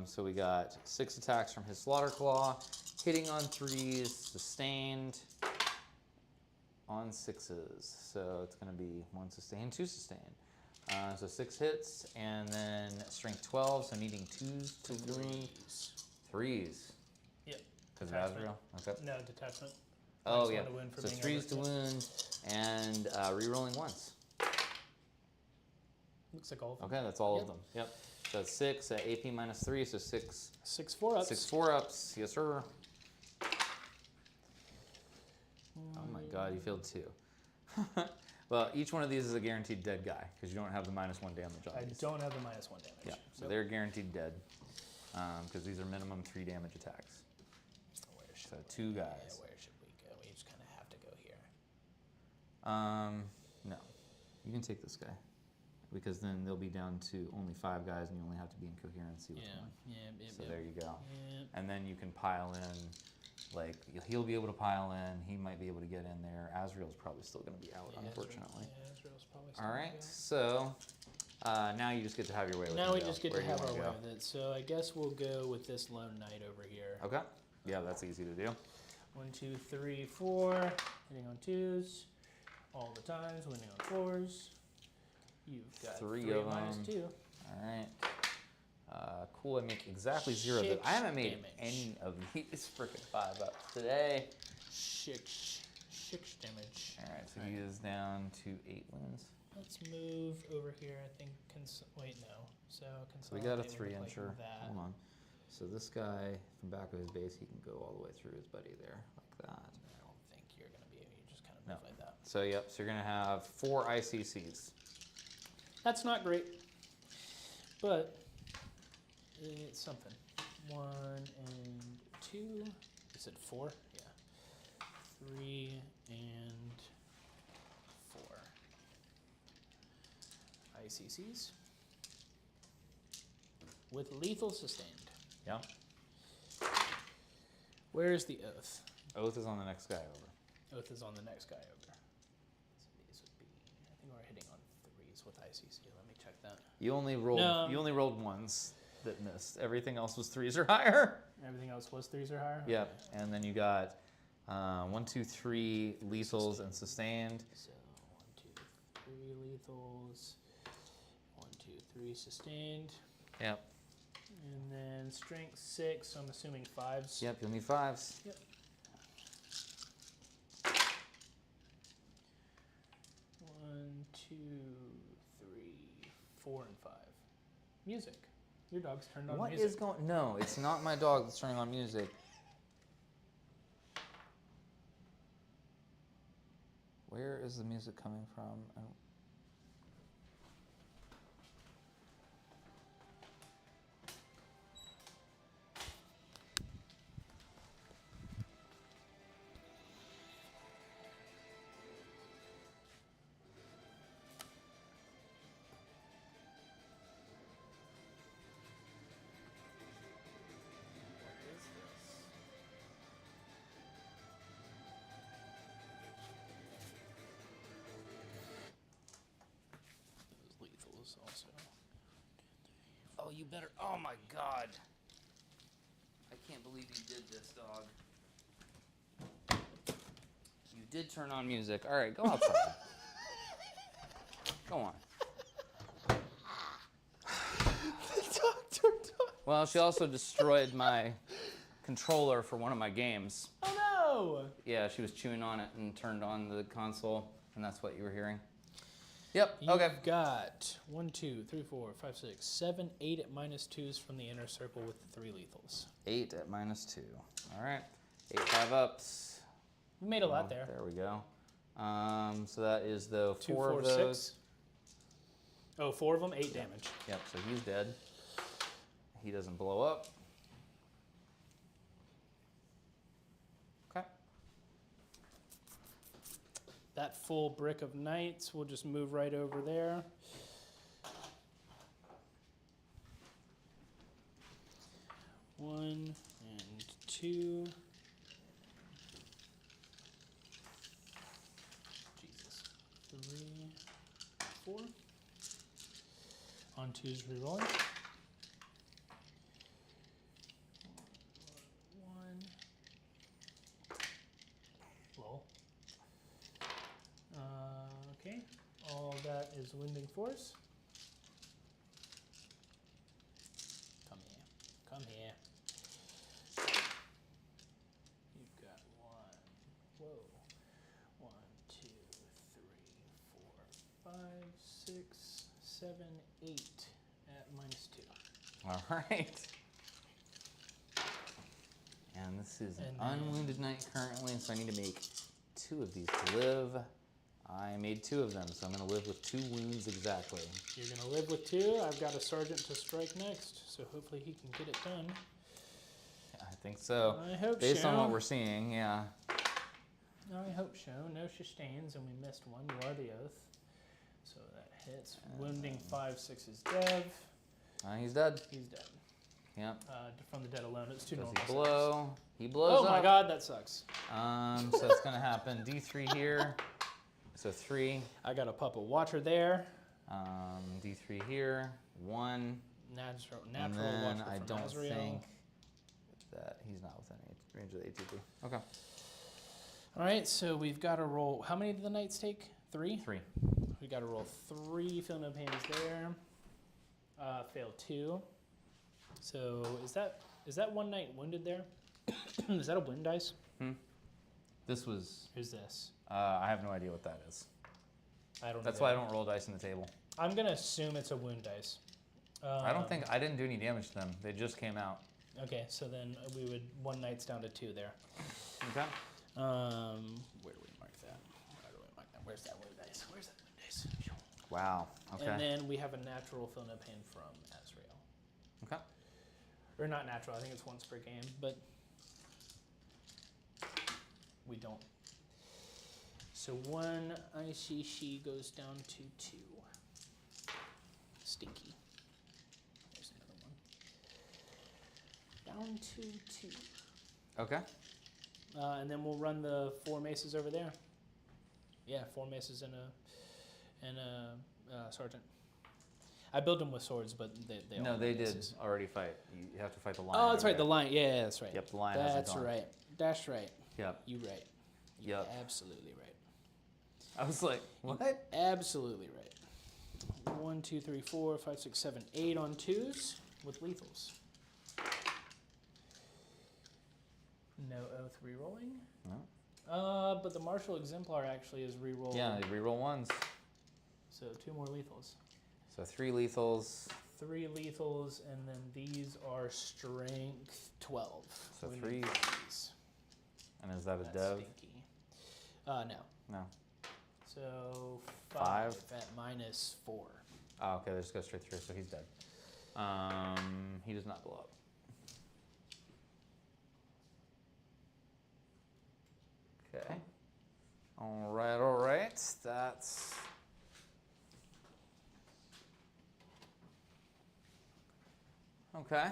So we got 6 attacks from his Slaughter Claw, hitting on 3s, sustained on 6s. So it's going to be 1 sustained, 2 sustained. So 6 hits, and then strength 12, so needing 2s to wound. 3s. Yep. Because of Detachment. Azrael? Okay. No detachment. Oh, Minus yeah. 1 to wound for So being 3s over- to wound, and re-rolling once. Looks like all of them. Okay, that's all Yep. of them. Yep. So it's 6 at AP minus 3, so 6. 6 4-ups. 6 4-ups. Yes, sir. Oh my god, you failed 2. Well, each one of these is a guaranteed dead guy, because you don't have the -1 damage on I these. don't have the -1 damage. Yeah, so Nope. they're guaranteed dead, because these are minimum 3 damage attacks. Where should So we- 2 Yeah, guys. where should we go? We just kind of have to go here. No. You can take this guy, because then they'll be down to only 5 guys, and you only have to be in coherency with Yeah. one. Yeah. So there you go. Yeah. And then you can pile in, like, he'll be able to pile in, he might be able to get in there. Azrael's probably still going to be out, unfortunately. Yeah, Israel's probably All right, so now you just get to have your way with Now him, we Joe. just get Where to do you have our wanna way go? with it. So I guess we'll go with this lone knight over here. Okay. Yeah, that's easy to do. 1, 2, 3, 4. Hitting on 2s. all the times, winning on 4s. You've got Three 3 of minus them. 2. All right. Cool. I make exactly 0. Six I haven't made damage. any of these freaking 5-ups today. 6 damage. All right. So he is down to 8 wounds. Let's move over here. I think. Wait, no. So We got a consolidate 3 would look incher. like that. Hold on. So this guy from back of his base, he can go all the way through his buddy there, like that. I don't think you're gonna be able. You just kind of No. move like that. So yep. So you're gonna have 4 ICCs. That's not great, but it's something. 1 and 2. You said 4? Yeah. 3 and 4. ICCs. With lethal sustained. Yeah. Where is the oath? Oath is on the next guy over. Oath is on the next guy over. So these would be. I think we're hitting on 3s with ICC. Let me check that. You only rolled. No. You only rolled 1s that missed. Everything else was 3s or higher. Everything else was 3s or higher. Yep. Okay. And then you got 1, 2, 3 lethals and sustained. So 1, 2, 3 lethals. 1, 2, 3 sustained. Yep. And then strength 6. So I'm assuming 5s. Yep. You'll need 5s. Yep. 1, 2, 3, 4, and 5. Music. Your dog's turned on What music. is going? No, it's not my dog that's turning on music. Where is the music coming from? I don't... Those lethals also. Oh, you better. Oh my God. I can't believe you did this, dog. You did turn on music. All right, go outside. Go on. The dog turned on. Well, she also destroyed my controller for one of my games. Oh no! Yeah, she was chewing on it and turned on the console, and that's what you were hearing. Yep. You've Okay. got 1, 2, 3, 4, 5, 6, 7, 8 at -2s from the inner circle with the 3 lethals. 8 at -2. All right. 8 5-ups. We made a lot there. There we go. So that is the 2, 4 4, of those. 6. Oh, 4 of them, 8 damage. Yep. So he's dead. He doesn't blow up. Okay. That full brick of knights, we'll just move right over there. One and 2. Jesus. 3, 4. On 2s rerolling. 1. Lol. Okay. All that is wounding force. Come here. Come here. You've got 1. Whoa. 1, 2, 3, 4, 5, 6, 7, 8 at -2. All right. And this is an And then- unwounded knight currently, so I need to make 2 of these to live. I made 2 of them, so I'm going to live with 2 wounds exactly. You're going to live with 2. I've got a sergeant to strike next, so hopefully he can get it done. I think so. I hope Based so. on what we're seeing, yeah. I hope so. No sustains, and we missed 1. You are the oath. So that hits. Wounding 5, 6 is dev. He's dead. He's dead. Yep. From the dead alone, it's 2 Does normal he blow? saves. He blows Oh up. my god, that sucks. So it's going to happen. D3 here. So 3. I got a pup of watcher there. D3 here. 1. Natural And watcher then from I don't Azrael. think that he's not within range of the ATB. Okay. All right, so we've got to roll. How many did the knights take? 3? 3. We got to roll 3. Feel no pain is there. Fail 2. So is that one knight wounded there? Is that a wound dice? This was. Who's this? I have no idea what that is. I don't. That's why I don't roll dice on the table. I'm gonna assume it's a wound dice. I didn't do any damage to them. They just came out. Okay, so then we would 1 knight's down to 2 there. Okay. Where do we mark that? Where do we mark that? Where's that wound dice? Where's that wound dice? Wow. Okay. And then we have a natural feel no pain from Azrael. Okay. Or not natural. I think it's once per game, but we don't. So 1 ICC goes down to 2. Stinky. There's another one. Down to 2. Okay. And then we'll run the 4 maces over there. Yeah, 4 maces and a sergeant. I built them with swords, but they No, all they have did maces. already fight. You have to fight the lion. Oh, that's over right. The there. lion. Yeah, that's right. Yep, the lion hasn't That's gone. right. That's right. Yep. You right. You're Yep. absolutely right. I was like, what? Absolutely right. 1, 2, 3, 4, 5, 6, 7, 8 on 2s with lethals. No oath rerolling. No. But the martial exemplar actually is reroll. Yeah, they reroll 1s. So 2 more lethals. So 3 lethals. 3 lethals, and then these are strength 12. So We 3. need these. And is that a That's dove? stinky. No. No. So 5. 5 at -4. Oh, okay, they just go straight through, so he's dead. He does not blow up. Okay. All right. That's... Okay.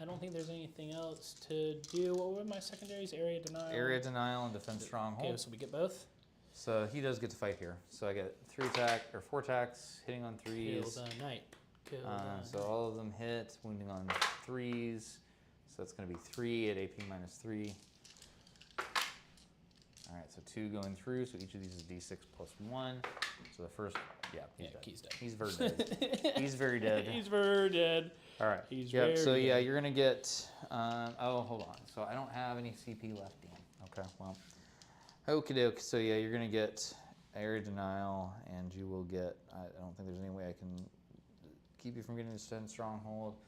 I don't think there's anything else to do. What were my secondaries? Area denial. Area denial and defense stronghold. Okay, so we get both. So he does get to fight here. So I get 4 attacks, hitting on 3s. Kill the knight. Kill the So all of them hit, wounding on 3s. So it's going to be 3 at AP -3. All right, so 2 going through. So each of these is D6 plus 1. So the first, he's dead. He's dead. He's very dead. He's very dead. He's very dead. All right. He's yep. very So yeah, dead. you're gonna get. Oh, hold on. So I don't have any CP left, Dan. Okay. Well. Okie doke. So yeah, you're gonna get area denial, and you will get. I don't think there's any way I can keep you from getting this 10 stronghold.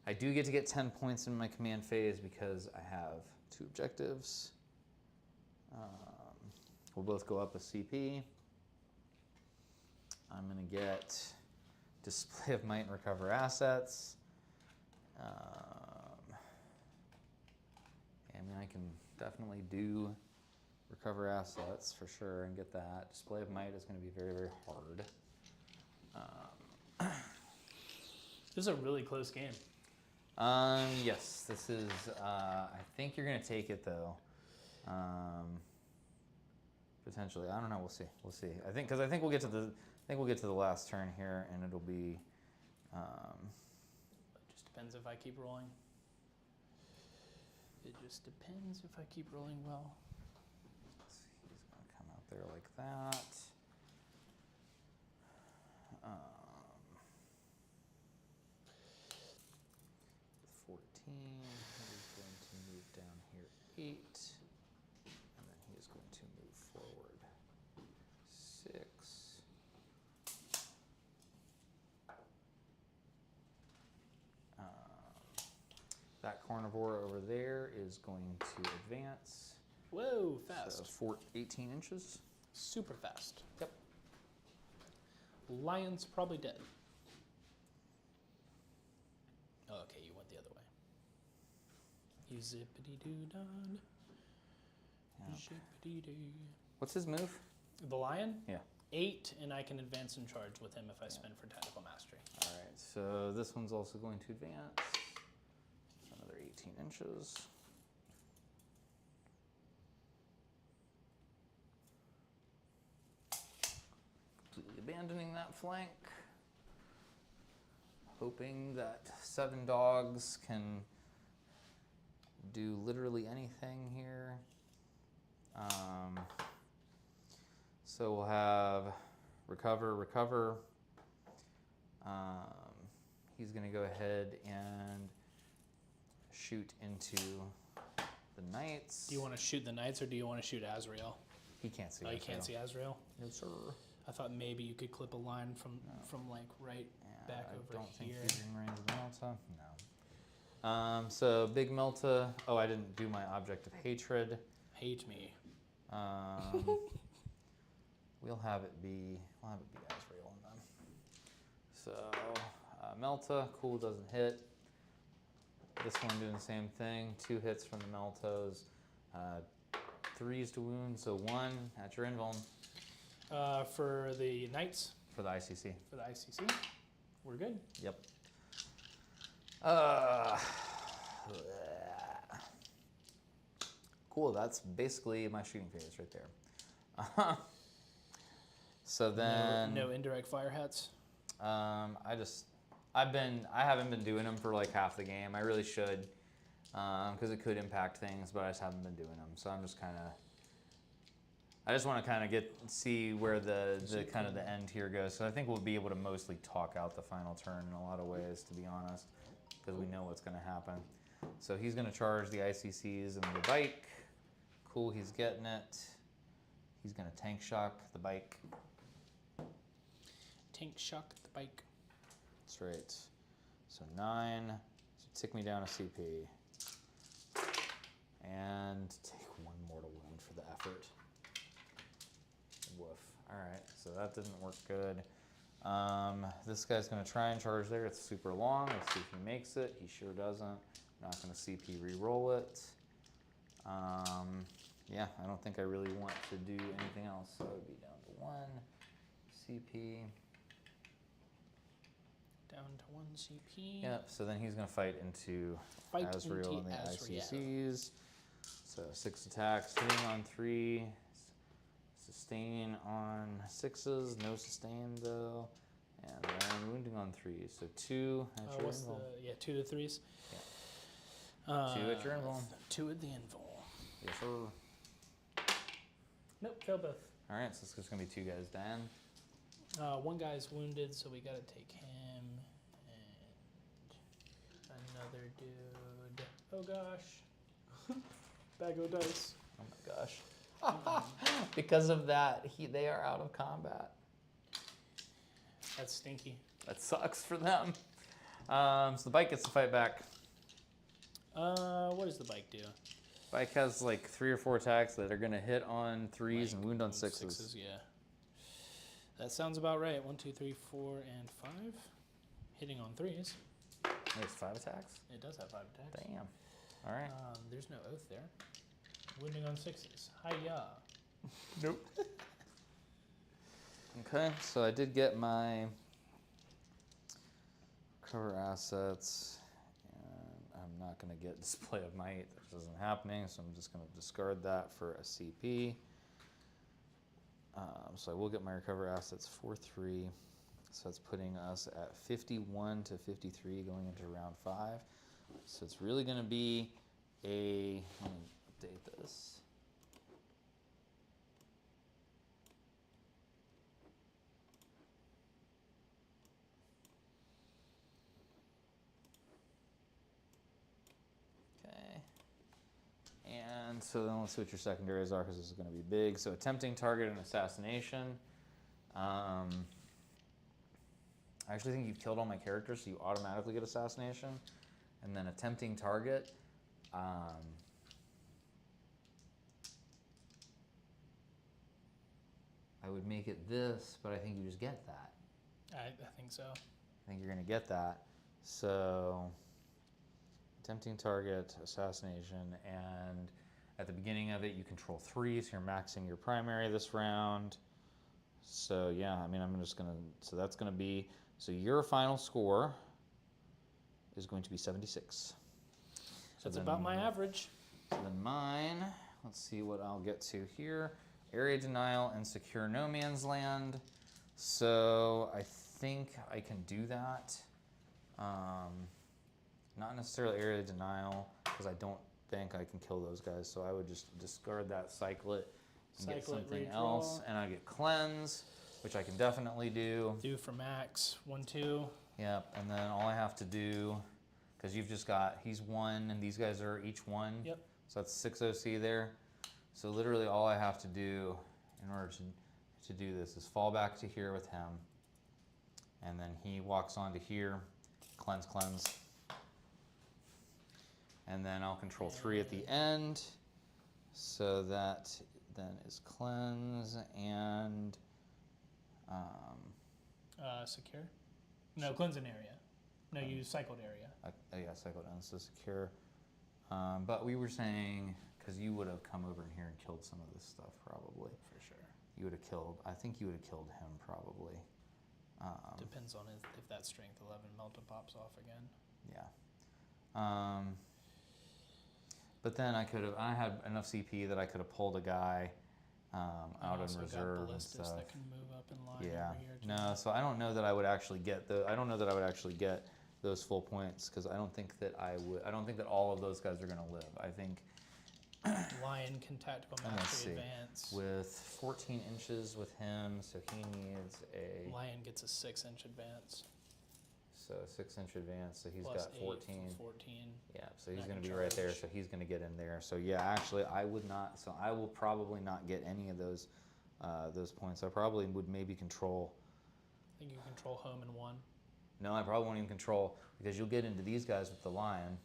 I do get to get 10 points in my command phase because I have 2 objectives. We'll both go up a CP. I'm gonna get display of might and recover assets. I mean, I can definitely do recover assets for sure and get that. Display of might is going to be very, very hard. This is a really close game. Yes, this is. I think you're going to take it though. Potentially, I don't know. We'll see. We'll see. I think because I think we'll get to the. I think we'll get to the last turn here, and it'll be. It just depends if I keep rolling. It just depends if I keep rolling well. He's going to come out there like that. 14. He's going to move down here 8. And then he is going to move forward 6. That carnivore over there is going to advance. Whoa, fast. So 18 inches. Super fast. Yep. Lion's probably dead. Oh, okay, you went the other way. You zippity-doo-dah. Zippity-doo. What's his move? The lion? Yeah. 8, and I can advance and charge with him if I spend for tactical mastery. All right, so this one's also going to advance. Another 18 inches. Completely abandoning that flank. Hoping that 7 dogs can do literally anything here. So we'll have recover. He's going to go ahead and shoot into the knights. Do you want to shoot the knights or do you want to shoot Azrael? He can't see. Oh, you can't see Azrael? No, sir. I thought maybe you could clip a line from like right back over here. I don't think he's in range of Melta. No. So big Melta. Oh, I didn't do my object of hatred. Hate me. We'll have it be Azrael then. So Melta, cool, doesn't hit. This one doing the same thing. 2 hits from the Meltos. 3s to wound, so 1 at your invuln. For the knights. For the ICC. For the ICC. We're good. Yep. Cool, that's basically my shooting phase right there. So then... No indirect fire hats? I haven't been doing them for like half the game. I really should, because it could impact things, but I just haven't been doing them. So I'm just kind of... I just want to kind of see where the kind of the end here goes. So I think we'll be able to mostly talk out the final turn in a lot of ways, to be honest, because we know what's going to happen. So he's going to charge the ICCs and the bike. Cool, he's getting it. He's going to tank shock the bike. Tank shock the bike. That's right. So 9. So tick me down a CP. And take 1 mortal wound for the effort. Woof. Alright, so that didn't work good. This guy's going to try and charge there. It's super long. Let's see if he makes it. He sure doesn't. Not going to CP re-roll it. Yeah, I don't think I really want to do anything else. So it would be down to 1 CP. Down to 1 CP. Yep, so then he's going to fight into Azrael and the ICCs. So 6 attacks, hitting on 3, sustain on 6s, no sustain though, and then wounding on 3s. So 2 at your invuln. 2 to 3s? Yeah. 2 at your invuln. 2 at the invuln. Yes, sir. Nope, fail both. Alright, so it's just going to be 2 guys down. 1 guy's wounded, so we got to take him. And another dude. Oh gosh. Bag of dice. Oh my gosh. Because of that, they are out of combat. That's stinky. That sucks for them. So the bike gets to fight back. What does the bike do? Bike has like 3 or 4 attacks that are going to hit on 3s and wound on 6s. 6s, yeah. That sounds about right. 1, 2, 3, 4, and 5. Hitting on 3s. There's 5 attacks? It does have 5 attacks. Damn. All right. There's no oath there. Wounding on 6s. Hi-ya. Nope. Okay, so I did get my cover assets. I'm not going to get display of might. That isn't happening, so I'm just going to discard that for a CP. So I will get my recover assets for 3. So that's putting us at 51 to 53 going into round 5. So it's really going to be a... Let me update this. And so then let's see what your secondaries are, because this is going to be big. So attempting target and assassination. I actually think you've killed all my characters, so you automatically get assassination. And then attempting target. I would make it this, but I think you just get that. I think so. I think you're going to get that. So attempting target, assassination, and at the beginning of it, you control 3, so you're maxing your primary this round. So yeah, I mean, I'm just gonna, so that's gonna be, so your final score is going to be 76. That's about my average. So then mine, let's see what I'll get to here. Area denial and secure no man's land. So I think I can do that. Not necessarily area denial, because I don't think I can kill those guys. So I would just discard that, cycle it, and get Cycle it, something redraw. else. And I get cleanse, which I can definitely do. Do for max, 1-2. Yep, and then all I have to do, because you've just got, he's 1, and these guys are each 1. Yep. So that's 6 OC there. So literally all I have to do in order to do this is fall back to here with him. And then he walks onto here, cleanse. And then I'll control 3 at the end. So that then is cleanse and Secure? No, cleanse an area. No, you cycled area. yeah, cycled down, so secure. But we were saying, because you would have come over in here and killed some of this stuff probably. For sure. You would have killed, I think you would have killed him probably. Depends on if that strength 11 melta pops off again. Yeah. But then I had enough CP that I could have pulled a guy out in Also reserve got and stuff. that can move up in line Yeah. over here too. No, so I don't know that I would actually get those full points because I don't think that all of those guys are going to live. I think Lion can tactical let's mastery see. advance. With 14 inches with him, so he needs a Lion gets a 6-inch advance. 6-inch advance, so he's Plus got 8 14. for 14. Yeah, so he's Not going to be gonna right there, charge. so he's going to get in there. So yeah, actually, I will probably not get any of those points. I probably would maybe control. I think you control home in 1. No, I probably won't even control because you'll get into these guys with the lion.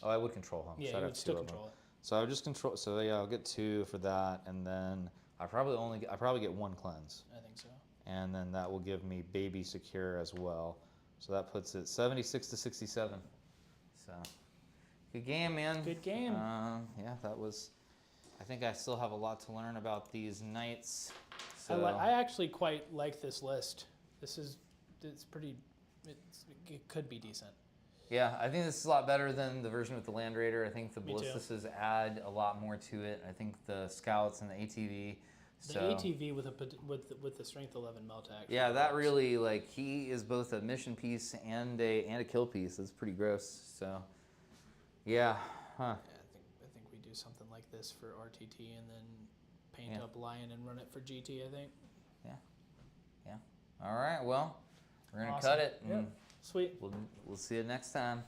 Oh, I would control home. Yeah, so I'd you have would 2 still of them. control it. So I would just control. So yeah, I'll get 2 for that, and then I probably get 1 cleanse, I think so. and then that will give me baby secure as well. So that puts it 76 to 67. So good game, man. Good game. Yeah, that was. I think I still have a lot to learn about these knights. So I actually quite like this list. It's pretty. It could be decent. yeah, I think this is a lot better than the version with the Land Raider. I think the Me too. ballistas add a lot more to it. I think the scouts and the ATV. The So, ATV with the strength 11 melt actually. yeah, that really he is both a mission piece and a kill piece. It's pretty gross. So yeah, huh? Yeah, I think we do something like this for RTT and then paint up Lion and run it for GT. I think. Yeah. All right. Well, we're gonna Awesome. cut it. And Yep. Sweet. We'll see you next time.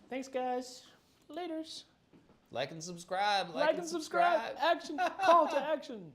Thanks, guys. Laters. Like and subscribe. Like and subscribe. Action. Call to action.